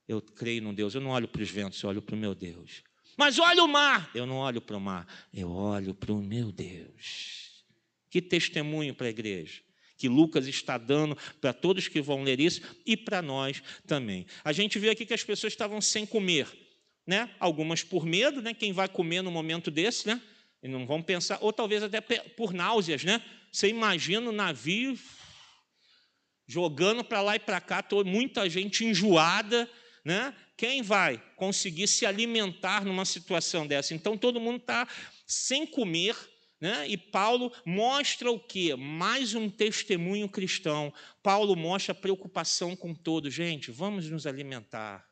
Speaker 1: eu creio no Deus. Eu não olho para os ventos, eu olho para o meu Deus. Mas olha o mar. Eu não olho para o mar, eu olho para o meu Deus. Que testemunho para a igreja que Lucas está dando para todos que vão ler isso e para nós também. A gente vê aqui que as pessoas estavam sem comer, né? Algumas por medo, né? Quem vai comer no momento desse, né? E não vão pensar, ou talvez até por náuseas, né? Você imagina o navio jogando para lá e para cá, muita gente enjoada, né? Quem vai conseguir se alimentar numa situação dessa? Então, todo mundo está sem comer, né? E Paulo mostra o quê? Mais um testemunho cristão. Paulo mostra a preocupação com todos. Gente, vamos nos alimentar.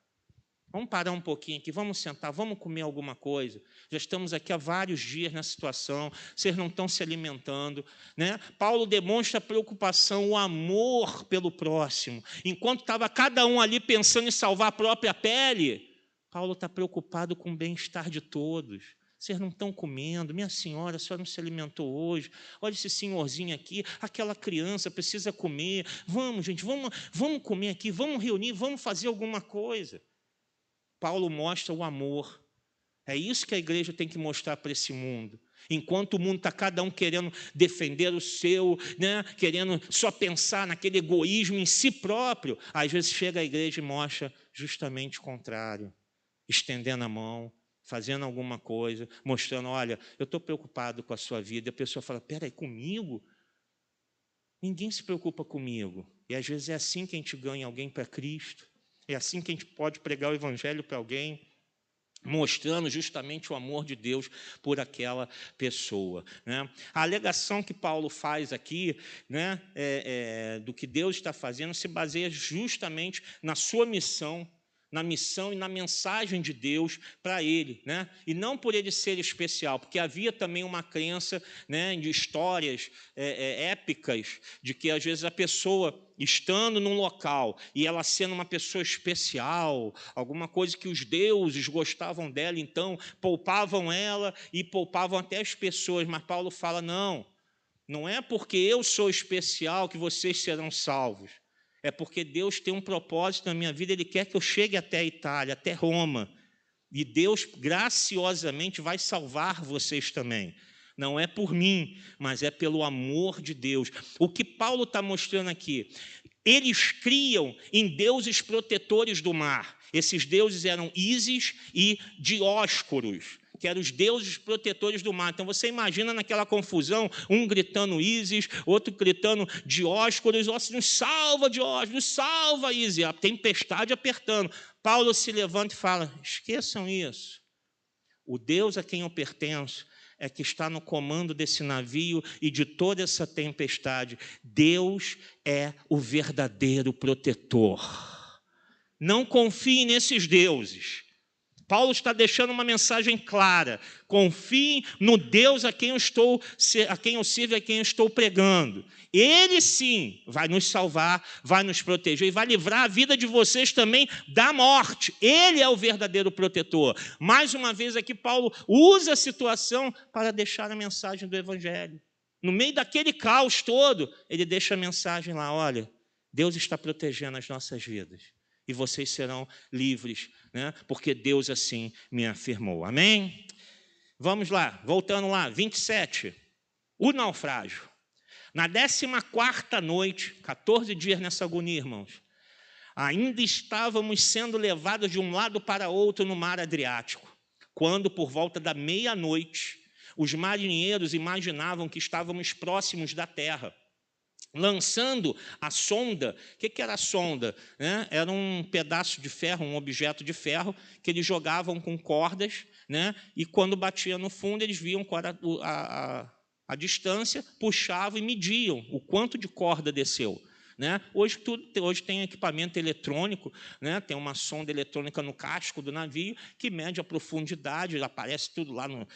Speaker 1: Vamos parar um pouquinho aqui, vamos sentar, vamos comer alguma coisa. Já estamos aqui há vários dias nessa situação, vocês não estão se alimentando, né? Paulo demonstra a preocupação, o amor pelo próximo. Enquanto estava cada um ali pensando em salvar a própria pele, Paulo está preocupado com o bem-estar de todos. Vocês não estão comendo, minha senhora, a senhora não se alimentou hoje, olha esse senhorzinho aqui, aquela criança precisa comer, vamos, gente, vamos comer aqui, vamos reunir, vamos fazer alguma coisa. Paulo mostra o amor. É isso que a igreja tem que mostrar para esse mundo. Enquanto o mundo está cada um querendo defender o seu, né, querendo só pensar naquele egoísmo em si próprio, às vezes chega a igreja e mostra justamente o contrário. Estendendo a mão, fazendo alguma coisa, mostrando, olha, eu estou preocupado com a sua vida. E a pessoa fala, peraí, comigo? Ninguém se preocupa comigo. E às vezes é assim que a gente ganha alguém para Cristo. É assim que a gente pode pregar o evangelho para alguém, mostrando justamente o amor de Deus por aquela pessoa, né? A alegação que Paulo faz aqui, né, do que Deus está fazendo, se baseia justamente na sua missão, na missão e na mensagem de Deus para ele, né? E não por ele ser especial, porque havia também uma crença, né, de histórias épicas, de que às vezes a pessoa estando num local e ela sendo uma pessoa especial, alguma coisa que os deuses gostavam dela, então poupavam ela e poupavam até as pessoas, mas Paulo fala, não é porque eu sou especial que vocês serão salvos. É porque Deus tem um propósito na minha vida, Ele quer que eu chegue até a Itália, até Roma. E Deus graciosamente vai salvar vocês também. Não é por mim, mas é pelo amor de Deus. O que Paulo está mostrando aqui? Eles criam em deuses protetores do mar. Esses deuses eram Ísis e Dióscuros, que eram os deuses protetores do mar. Então, você imagina naquela confusão, um gritando Ísis, outro gritando Dióscuros, nos salva, Dióscuros, nos salva, Ísis, a tempestade apertando. Paulo se levanta e fala, esqueçam isso. O Deus a quem eu pertenço é que está no comando desse navio e de toda essa tempestade. Deus é o verdadeiro protetor. Não confie nesses deuses. Paulo está deixando uma mensagem clara: confiem no Deus a quem eu sirvo, a quem eu estou pregando. Ele sim vai nos salvar, vai nos proteger e vai livrar a vida de vocês também da morte. Ele é o verdadeiro protetor. Mais uma vez aqui Paulo usa a situação para deixar a mensagem do Evangelho. No meio daquele caos todo, ele deixa a mensagem lá: olha, Deus está protegendo as nossas vidas e vocês serão livres, né? Porque Deus assim me afirmou. Amém? Vamos lá, voltando lá, 27. O naufrágio. Na 14ª noite, 14 dias nessa agonia, irmãos, ainda estávamos sendo levados de um lado para outro no mar Adriático, quando, por volta da meia-noite, os marinheiros imaginavam que estávamos próximos da terra. Lançando a sonda. O que era a sonda? Era um pedaço de ferro, um objeto de ferro, que eles jogavam com cordas, e quando batia no fundo, eles viam a distância, puxavam e mediam o quanto de corda desceu. Hoje tem equipamento eletrônico, tem uma sonda eletrônica no casco do navio que mede a profundidade, aparece tudo lá no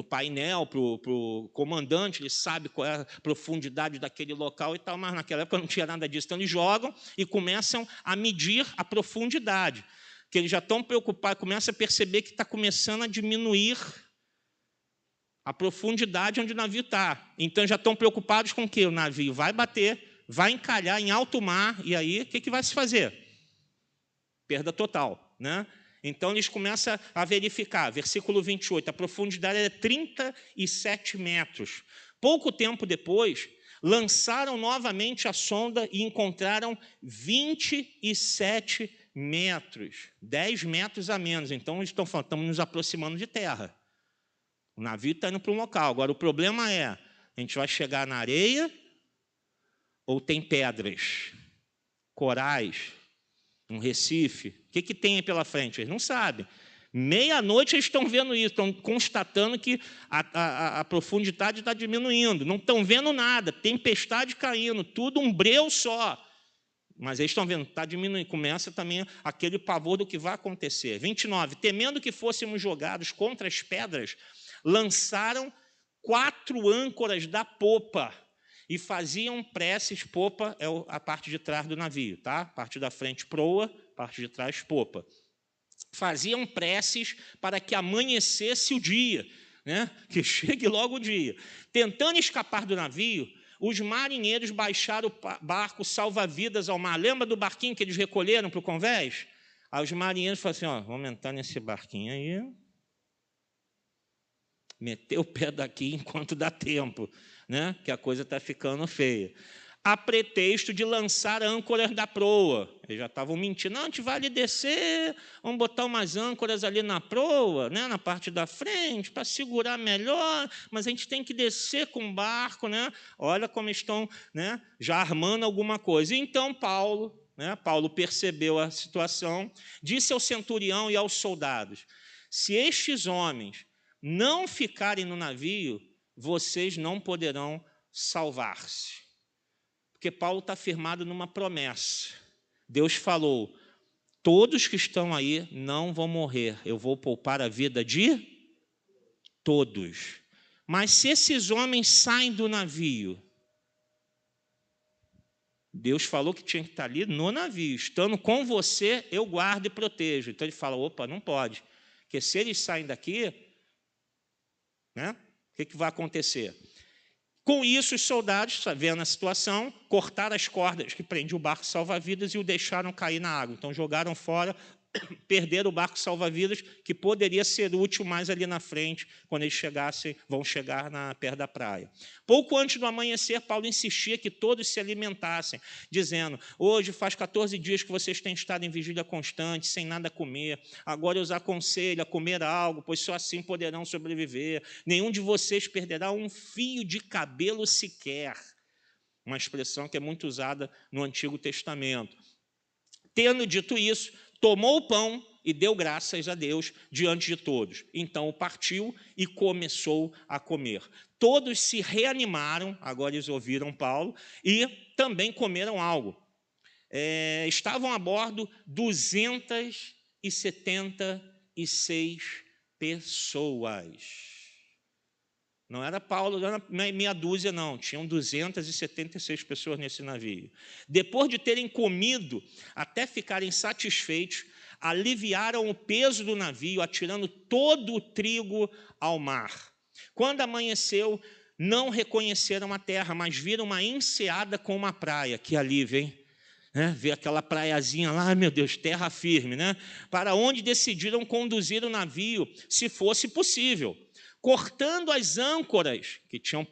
Speaker 1: painel para o comandante, ele sabe qual é a profundidade daquele local e tal, mas naquela época não tinha nada disso. Então, eles jogam e começam a medir a profundidade, que eles já estão preocupados, começam a perceber que está começando a diminuir a profundidade onde o navio está. Então, já estão preocupados com o quê? O navio vai bater, vai encalhar em alto mar, e aí, o que vai se fazer? Perda total, Então, eles começam a verificar, versículo 28, a profundidade é 37 metros. Pouco tempo depois, lançaram novamente a sonda e encontraram 27 metros, 10 metros a menos. Então, eles estão falando, estamos nos aproximando de terra. O navio está indo para um local. Agora, o problema é, a gente vai chegar na areia ou tem pedras, corais, um recife? O que tem aí pela frente? Eles não sabem. Meia-noite eles estão vendo isso, estão constatando que a profundidade está diminuindo. Não estão vendo nada, tempestade caindo, tudo um breu só. Mas eles estão vendo, está diminuindo. Começa também aquele pavor do que vai acontecer. 29. Temendo que fôssemos jogados contra as pedras, lançaram 4 âncoras da popa e faziam preces. Popa é a parte de trás do navio, tá? Parte da frente, proa, parte de trás, popa. Faziam preces para que amanhecesse o dia, que chegue logo o dia. Tentando escapar do navio, os marinheiros baixaram o barco salva-vidas ao mar. Lembra do barquinho que eles recolheram para o convés? Aí os marinheiros falaram assim, vamos entrar nesse barquinho aí, meter o pé daqui enquanto dá tempo, que a coisa está ficando feia. A pretexto de lançar âncoras da proa. Eles já estavam mentindo. Não, a gente vai ali descer, vamos botar umas âncoras ali na proa, na parte da frente, para segurar melhor, mas a gente tem que descer com o barco. Olha como estão já armando alguma coisa. Então, Paulo percebeu a situação, disse ao centurião e aos soldados, se estes homens não ficarem no navio, vocês não poderão salvar-se. Porque Paulo está firmado numa promessa. Deus falou, todos que estão aí não vão morrer, eu vou poupar a vida de todos. Mas se esses homens saem do navio, Deus falou que tinha que estar ali no navio, estando com você, eu guardo e protejo. Então ele fala, opa, não pode, porque se eles saem daqui, o que vai acontecer? Com isso, os soldados, vendo a situação, cortaram as cordas que prendiam o barco salva-vidas e o deixaram cair na água. Então, jogaram fora, perderam o barco salva-vidas, que poderia ser útil mais ali na frente, quando eles vão chegar perto da praia. Pouco antes do amanhecer, Paulo insistia que todos se alimentassem, dizendo, hoje faz 14 dias que vocês têm estado em vigília constante, sem nada comer. Agora eu os aconselho a comer algo, pois só assim poderão sobreviver. Nenhum de vocês perderá um fio de cabelo sequer. Uma expressão que é muito usada no Antigo Testamento. Tendo dito isso, tomou o pão e deu graças a Deus diante de todos. Então o partiu e começou a comer. Todos se reanimaram, agora eles ouviram Paulo, e também comeram algo. Estavam a bordo 200 276 pessoas. Não era Paulo, não era meia dúzia, não. Tinham 276 pessoas nesse navio. Depois de terem comido até ficarem satisfeitos, aliviaram o peso do navio, atirando todo o trigo ao mar. Quando amanheceu, não reconheceram a terra, mas viram uma enseada com uma praia. Que alívio, hein? Ver aquela praiazinha lá, meu Deus, terra firme, né? Para onde decidiram conduzir o navio, se fosse possível. Cortando as âncoras, que tinham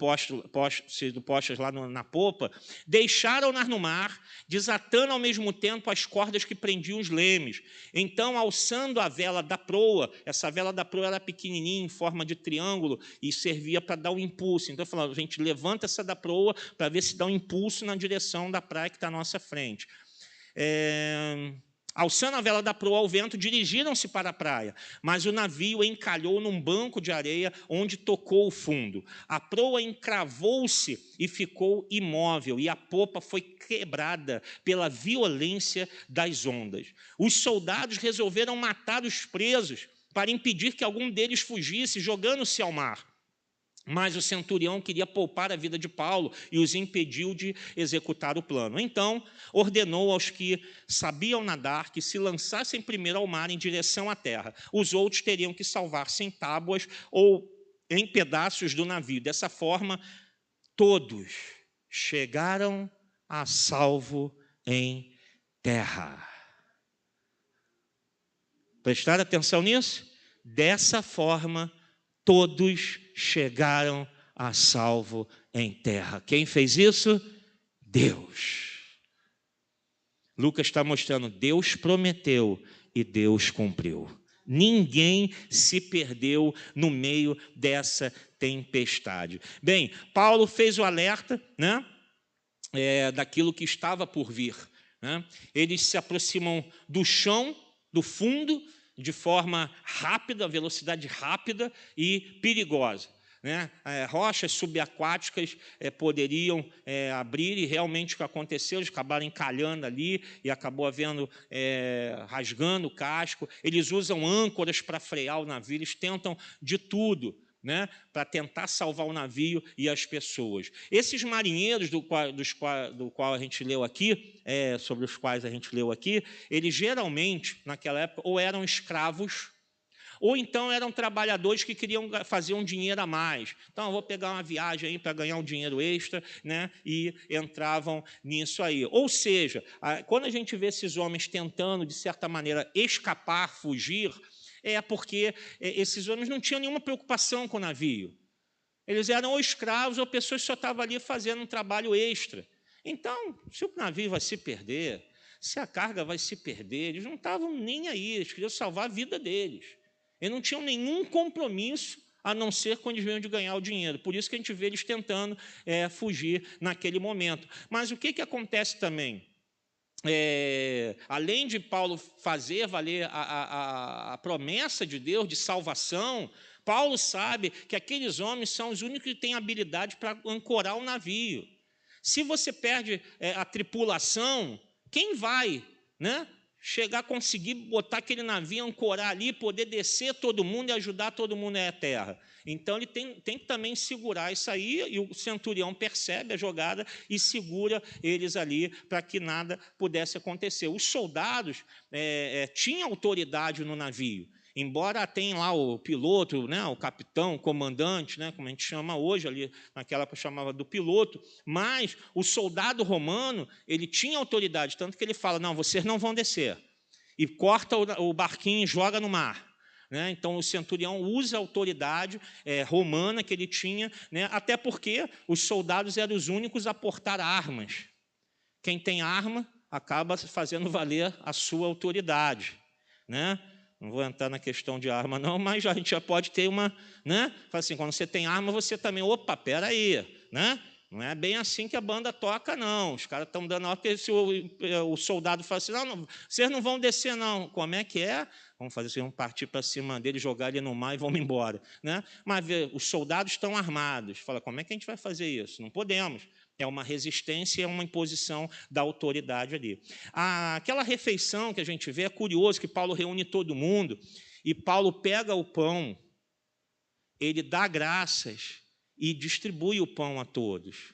Speaker 1: sido postas lá na popa, deixaram-nas no mar, desatando ao mesmo tempo as cordas que prendiam os lemes. Então, alçando a vela da proa, essa vela da proa era pequenininha, em forma de triângulo, e servia para dar um impulso. Então, falaram, a gente levanta essa da proa para ver se dá um impulso na direção da praia que está à nossa frente. Alçando a vela da proa ao vento, dirigiram-se para a praia, mas o navio encalhou num banco de areia onde tocou o fundo. A proa encravou-se e ficou imóvel, e a popa foi quebrada pela violência das ondas. Os soldados resolveram matar os presos para impedir que algum deles fugisse, jogando-se ao mar. Mas o centurião queria poupar a vida de Paulo e os impediu de executar o plano. Então, ordenou aos que sabiam nadar que se lançassem primeiro ao mar em direção à terra. Os outros teriam que salvar-se em tábuas ou em pedaços do navio. Dessa forma, todos chegaram a salvo em terra. Prestaram atenção nisso? Dessa forma, todos chegaram a salvo em terra. Quem fez isso? Deus. Lucas está mostrando, Deus prometeu e Deus cumpriu. Ninguém se perdeu no meio dessa tempestade. Bem, Paulo fez o alerta, né, daquilo que estava por vir. Né? Eles se aproximam do chão, do fundo, de forma rápida, velocidade rápida e perigosa. Né? Rochas subaquáticas poderiam abrir, e realmente o que aconteceu, eles acabaram encalhando ali e acabou havendo, rasgando o casco. Eles usam âncoras para frear o navio, eles tentam de tudo, né, para tentar salvar o navio e as pessoas. Esses marinheiros do qual a gente leu aqui, sobre os quais a gente leu aqui, eles geralmente, naquela época, ou eram escravos, ou então eram trabalhadores que queriam fazer um dinheiro a mais. Então, eu vou pegar uma viagem aí para ganhar um dinheiro extra, né, e entravam nisso aí. Ou seja, quando a gente vê esses homens tentando, de certa maneira, escapar, fugir, porque esses homens não tinham nenhuma preocupação com o navio. Eles eram ou escravos ou pessoas que só estavam ali fazendo um trabalho extra. Então, se o navio vai se perder, se a carga vai se perder, eles não estavam nem aí, eles queriam salvar a vida deles. Eles não tinham nenhum compromisso a não ser quando eles vinham de ganhar o dinheiro. Por isso que a gente vê eles tentando fugir naquele momento. Mas o que acontece também? Além de Paulo fazer valer a promessa de Deus de salvação, Paulo sabe que aqueles homens são os únicos que têm habilidade para ancorar o navio. Se você perde a tripulação, quem vai, né, chegar a conseguir botar aquele navio, ancorar ali, poder descer todo mundo e ajudar todo mundo à terra? Então, ele tem que também segurar isso aí, e o centurião percebe a jogada e segura eles ali para que nada pudesse acontecer. Os soldados tinham autoridade no navio, embora tenha lá o piloto, né, o capitão, o comandante, né, como a gente chama hoje, ali naquela época chamava do piloto, mas o soldado romano, ele tinha autoridade, tanto que ele fala, não, vocês não vão descer, e corta o barquinho e joga no mar. Né? Então, o centurião usa a autoridade romana que ele tinha, né? Até porque os soldados eram os únicos a portar armas. Quem tem arma acaba fazendo valer a sua autoridade. Né? Não vou entrar na questão de arma, não, mas a gente já pode ter uma... Né? Fala assim, quando você tem arma, você também... Opa, peraí, né? Não é bem assim que a banda toca, não. Os caras estão dando... Porque se o soldado fala assim, não, vocês não vão descer, não. Como é que é? Vamos fazer assim, vamos partir para cima dele, jogar ele no mar e vamos embora. Né? Mas os soldados estão armados. Fala, como é que a gente vai fazer isso? Não podemos. É uma resistência, é uma imposição da autoridade ali. Aquela refeição que a gente vê, é curioso que Paulo reúne todo mundo, e Paulo pega o pão, ele dá graças e distribui o pão a todos.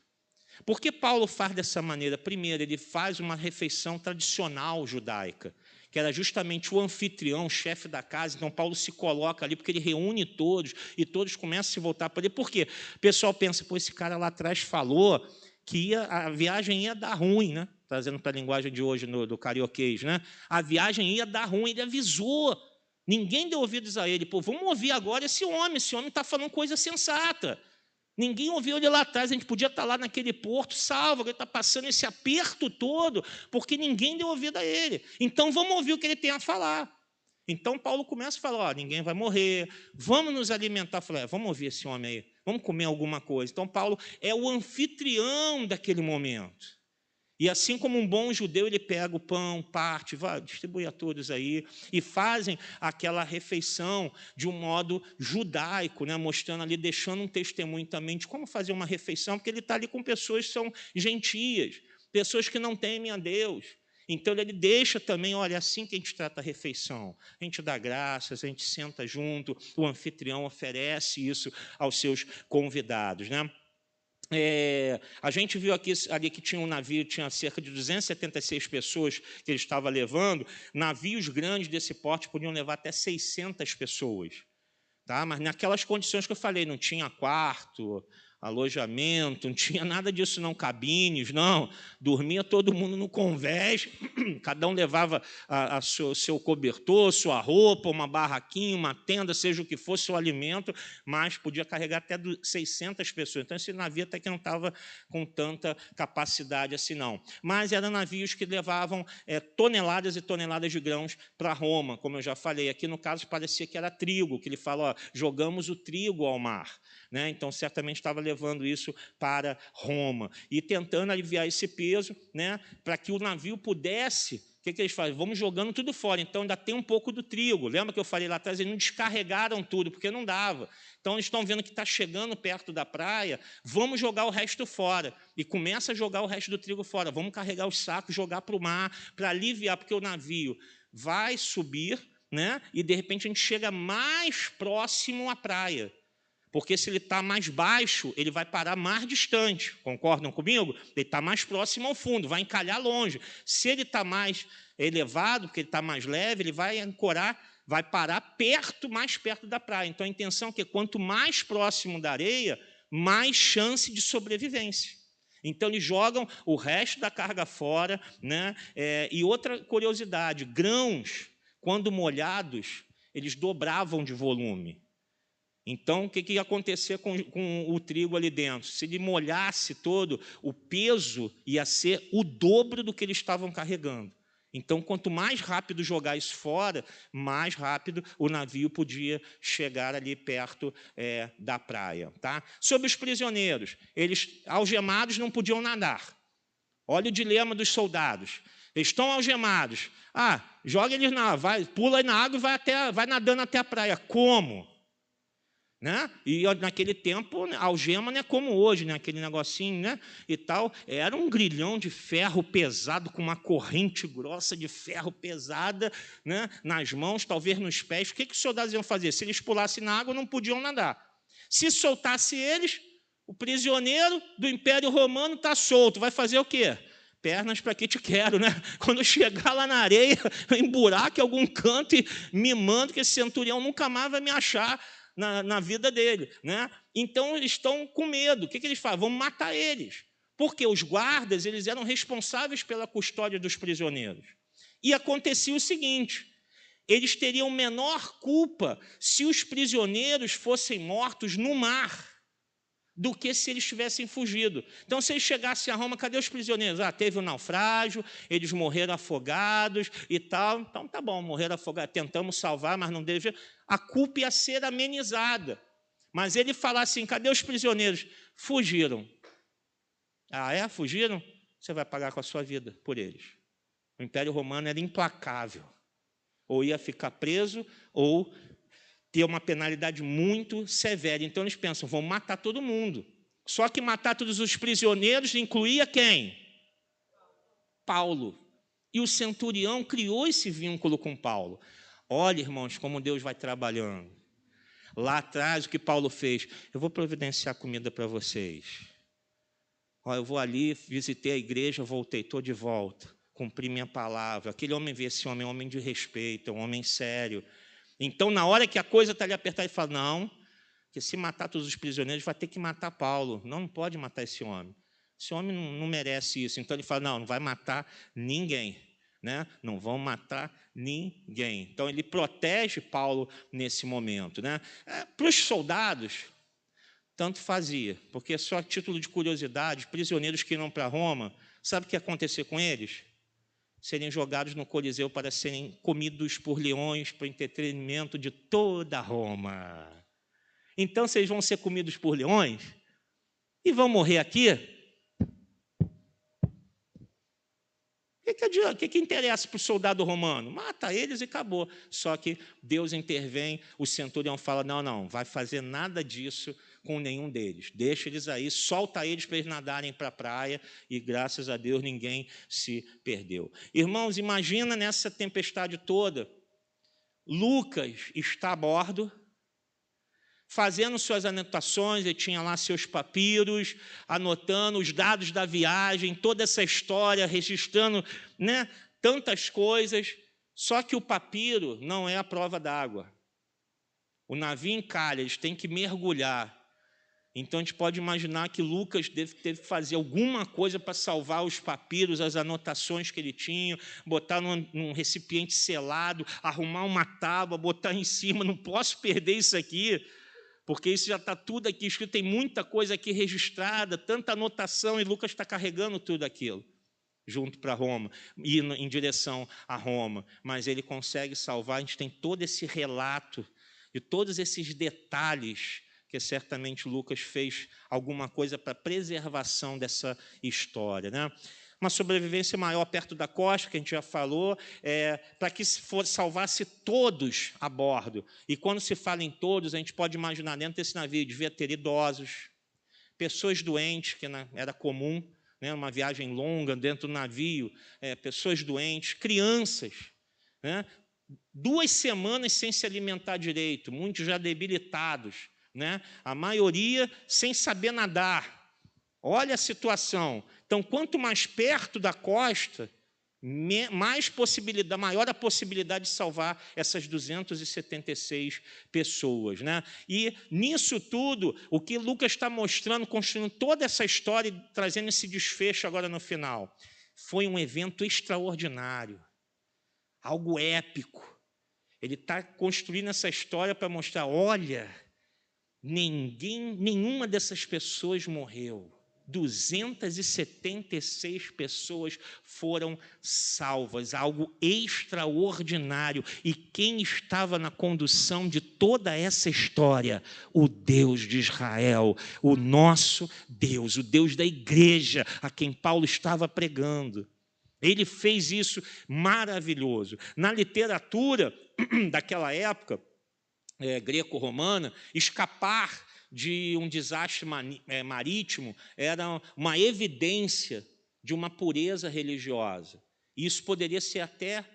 Speaker 1: Por que Paulo faz dessa maneira? Primeiro, ele faz uma refeição tradicional judaica, que era justamente o anfitrião, o chefe da casa. Então, Paulo se coloca ali, porque ele reúne todos, e todos começam a se voltar para ele. Por quê? O pessoal pensa, pô, esse cara lá atrás falou que a viagem ia dar ruim, né? Trazendo para a linguagem de hoje do carioquês, né? A viagem ia dar ruim, ele avisou. Ninguém deu ouvidos a ele. Pô, vamos ouvir agora esse homem está falando coisa sensata. Ninguém ouviu ele lá atrás, a gente podia estar lá naquele porto, salvo, ele está passando esse aperto todo, porque ninguém deu ouvido a ele. Então, vamos ouvir o que ele tem a falar. Então, Paulo começa a falar, ó, ninguém vai morrer, vamos nos alimentar. Fala, vamos ouvir esse homem aí, vamos comer alguma coisa. Então, Paulo é o anfitrião daquele momento. E assim como um bom judeu, ele pega o pão, parte, vai, distribui a todos aí, e fazem aquela refeição de um modo judaico, né, mostrando ali, deixando um testemunho também de como fazer uma refeição, porque ele está ali com pessoas que são gentias, pessoas que não temem a Deus. Então, ele deixa também, olha, é assim que a gente trata a refeição. A gente dá graças, a gente senta junto, o anfitrião oferece isso aos seus convidados, né? A gente viu ali que tinha um navio, tinha cerca de 276 pessoas que ele estava levando. Navios grandes desse porte podiam levar até 600 pessoas. Tá? Mas naquelas condições que eu falei, não tinha quarto, alojamento, não tinha nada disso, não, cabines, não. Dormia todo mundo no convés, cada um levava seu cobertor, sua roupa, uma barraquinha, uma tenda, seja o que fosse o alimento, mas podia carregar até 600 pessoas. Então, esse navio até que não estava com tanta capacidade assim, não. Mas eram navios que levavam toneladas e toneladas de grãos para Roma, como eu já falei. Aqui, no caso, parecia que era trigo, que ele fala, ó, jogamos o trigo ao mar. Né? Então, certamente estava levando isso para Roma e tentando aliviar esse peso, né, para que o navio pudesse. O que eles fazem? Vamos jogando tudo fora. Então, ainda tem um pouco do trigo. Lembra que eu falei lá atrás? Eles não descarregaram tudo, porque não dava. Então, eles estão vendo que está chegando perto da praia, vamos jogar o resto fora. E começa a jogar o resto do trigo fora. Vamos carregar os sacos, jogar para o mar, para aliviar, porque o navio vai subir, né, e, de repente, a gente chega mais próximo à praia. Porque se ele está mais baixo, ele vai parar mais distante. Concordam comigo? Ele está mais próximo ao fundo, vai encalhar longe. Se ele está mais elevado, porque ele está mais leve, ele vai ancorar, vai parar perto, mais perto da praia. Então, a intenção é que quanto mais próximo da areia, mais chance de sobrevivência. Então, eles jogam o resto da carga fora, né? E outra curiosidade, grãos, quando molhados, eles dobravam de volume. Então, o que ia acontecer com o trigo ali dentro? Se ele molhasse todo, o peso ia ser o dobro do que eles estavam carregando. Então, quanto mais rápido jogar isso fora, mais rápido o navio podia chegar ali perto da praia. Tá? Sobre os prisioneiros, eles, algemados, não podiam nadar. Olha o dilema dos soldados. Eles estão algemados. Joga eles pula na água e vai nadando até a praia. Como? Né? E naquele tempo, a algema não é como hoje, né? Aquele negocinho, né? E tal. Era um grilhão de ferro pesado, com uma corrente grossa de ferro pesada, né? Nas mãos, talvez nos pés. O que os soldados iam fazer? Se eles pulassem na água, não podiam nadar. Se soltasse eles, o prisioneiro do Império Romano está solto. Vai fazer o quê? Pernas para que te quero, né? Quando chegar lá na areia, em buraco, em algum canto, e me manda que esse centurião nunca mais vai me achar na vida dele, né? Então, eles estão com medo. O que eles fazem? Vamos matar eles. Porque os guardas, eles eram responsáveis pela custódia dos prisioneiros. E acontecia o seguinte, eles teriam menor culpa se os prisioneiros fossem mortos no mar do que se eles tivessem fugido. Então, se eles chegassem a Roma, cadê os prisioneiros? Teve um naufrágio, eles morreram afogados e tal. Então, tá bom, morreram afogados, tentamos salvar, mas não deu. A culpa ia ser amenizada. Mas ele falar assim, cadê os prisioneiros? Fugiram. Fugiram? Você vai pagar com a sua vida por eles. O Império Romano era implacável. Ou ia ficar preso, ou ter uma penalidade muito severa. Então, eles pensam, vão matar todo mundo. Só que matar todos os prisioneiros incluía quem? Paulo. E o centurião criou esse vínculo com Paulo. Olha, irmãos, como Deus vai trabalhando. Lá atrás, o que Paulo fez? Eu vou providenciar comida para vocês. Olha, eu vou ali, visitei a igreja, voltei, estou de volta. Cumpri minha palavra. Aquele homem vê esse homem, é um homem de respeito, é um homem sério. Então, na hora que a coisa está ali apertada, ele fala, não, que se matar todos os prisioneiros, vai ter que matar Paulo. Não pode matar esse homem. Esse homem não merece isso. Então, ele fala, não vai matar ninguém. Né? Não vão matar ninguém. Então, ele protege Paulo nesse momento. Né? Para os soldados, tanto fazia, porque só a título de curiosidade, prisioneiros que iam para Roma, sabe o que ia acontecer com eles? Serem jogados no Coliseu para serem comidos por leões, para o entretenimento de toda Roma. Então, vocês vão ser comidos por leões e vão morrer aqui? O que interessa para o soldado romano? Mata eles e acabou. Só que Deus intervém, o centurião fala, não, vai fazer nada disso com nenhum deles. Deixa eles aí, solta eles para eles nadarem para a praia e, graças a Deus, ninguém se perdeu. Irmãos, imagina nessa tempestade toda, Lucas está a bordo, fazendo suas anotações, ele tinha lá seus papiros, anotando os dados da viagem, toda essa história, registrando, né, tantas coisas, só que o papiro não é a prova d'água. O navio encalha, eles têm que mergulhar. Então, a gente pode imaginar que Lucas teve que fazer alguma coisa para salvar os papiros, as anotações que ele tinha, botar num recipiente selado, arrumar uma tábua, botar em cima, não posso perder isso aqui, porque isso já está tudo aqui escrito, tem muita coisa aqui registrada, tanta anotação, e Lucas está carregando tudo aquilo junto para Roma, indo em direção a Roma. Mas ele consegue salvar, a gente tem todo esse relato de todos esses detalhes, que certamente Lucas fez alguma coisa para a preservação dessa história, né? Uma sobrevivência maior perto da costa, que a gente já falou, para que salvasse todos a bordo. E quando se fala em todos, a gente pode imaginar dentro desse navio devia ter idosos, pessoas doentes, que era comum, né, uma viagem longa dentro do navio, pessoas doentes, crianças, né, 2 semanas sem se alimentar direito, muitos já debilitados, né, a maioria sem saber nadar. Olha a situação. Então, quanto mais perto da costa, maior a possibilidade de salvar essas 276 pessoas. Né? E, nisso tudo, o que Lucas está mostrando, construindo toda essa história e trazendo esse desfecho agora no final, foi um evento extraordinário, algo épico. Ele está construindo essa história para mostrar, olha, nenhuma dessas pessoas morreu. 276 pessoas foram salvas, algo extraordinário. E quem estava na condução de toda essa história? O Deus de Israel, o nosso Deus, o Deus da igreja, a quem Paulo estava pregando. Ele fez isso maravilhoso. Na literatura daquela época, greco-romana, escapar de um desastre marítimo era uma evidência de uma pureza religiosa. Isso poderia ser até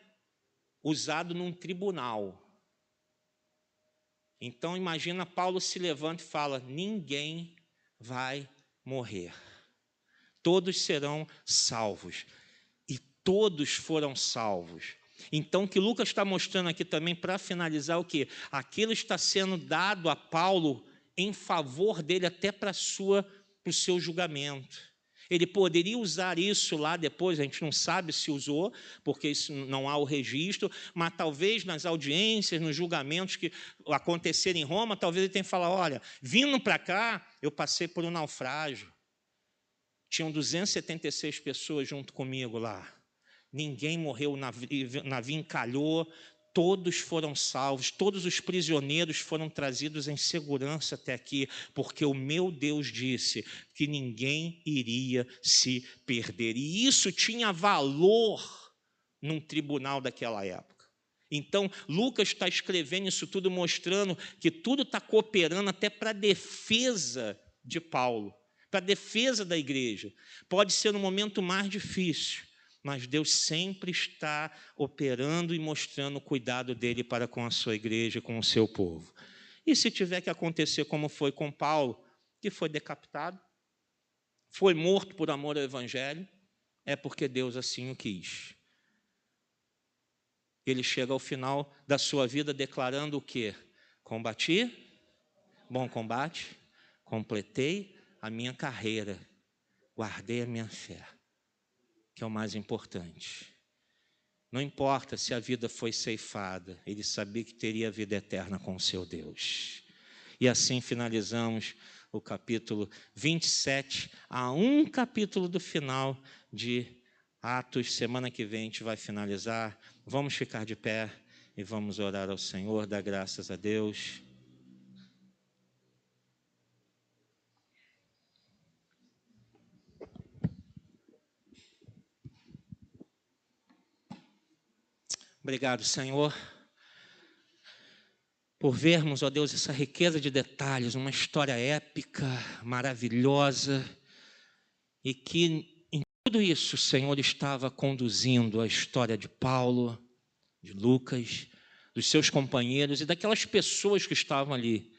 Speaker 1: usado num tribunal. Então, imagina, Paulo se levanta e fala, ninguém vai morrer. Todos serão salvos. E todos foram salvos. Então, o que Lucas está mostrando aqui também, para finalizar, o quê? Aquilo está sendo dado a Paulo em favor dele até para o seu julgamento. Ele poderia usar isso lá depois, a gente não sabe se usou, porque isso não há o registro, mas talvez nas audiências, nos julgamentos que acontecerem em Roma, talvez ele tenha falado, olha, vindo para cá, eu passei por um naufrágio. Tinham 276 pessoas junto comigo lá. Ninguém morreu, o navio encalhou, todos foram salvos, todos os prisioneiros foram trazidos em segurança até aqui, porque o meu Deus disse que ninguém iria se perder. E isso tinha valor num tribunal daquela época. Então, Lucas está escrevendo isso tudo, mostrando que tudo está cooperando até para a defesa de Paulo, para a defesa da igreja. Pode ser no momento mais difícil, mas Deus sempre está operando e mostrando o cuidado dele para com a sua igreja, com o seu povo. E se tiver que acontecer como foi com Paulo, que foi decapitado, foi morto por amor ao evangelho, é porque Deus assim o quis. Ele chega ao final da sua vida declarando o quê? Combati, bom combate, completei a minha carreira, guardei a minha fé, que é o mais importante. Não importa se a vida foi ceifada, ele sabia que teria vida eterna com o seu Deus. E assim finalizamos o capítulo 27, a um capítulo do final de Atos. Semana que vem a gente vai finalizar. Vamos ficar de pé e vamos orar ao Senhor, dar graças a Deus. Obrigado, Senhor, por vermos, ó Deus, essa riqueza de detalhes, uma história épica, maravilhosa, e que em tudo isso o Senhor estava conduzindo a história de Paulo, de Lucas, dos seus companheiros e daquelas pessoas que estavam ali,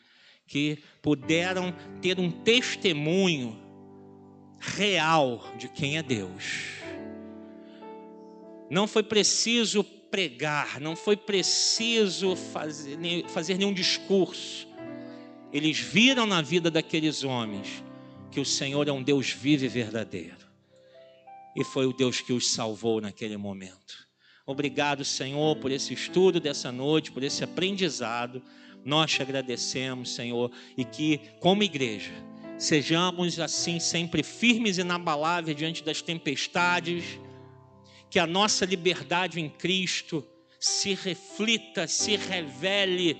Speaker 1: que puderam ter um testemunho real de quem é Deus. Não foi preciso pregar, não foi preciso fazer nenhum discurso. Eles viram na vida daqueles homens que o Senhor é um Deus vivo e verdadeiro. E foi o Deus que os salvou naquele momento. Obrigado, Senhor, por esse estudo dessa noite, por esse aprendizado. Nós te agradecemos, Senhor, e que, como igreja, sejamos assim sempre firmes e inabaláveis diante das tempestades, que a nossa liberdade em Cristo se reflita, se revele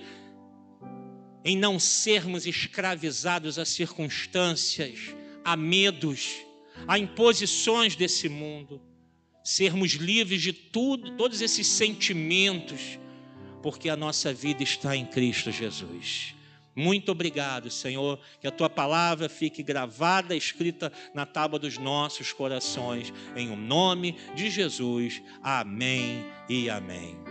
Speaker 1: em não sermos escravizados a circunstâncias, a medos, a imposições desse mundo, sermos livres de tudo, todos esses sentimentos, porque a nossa vida está em Cristo Jesus. Muito obrigado, Senhor, que a Tua palavra fique gravada, escrita na tábua dos nossos corações, em o nome de Jesus. Amém e amém.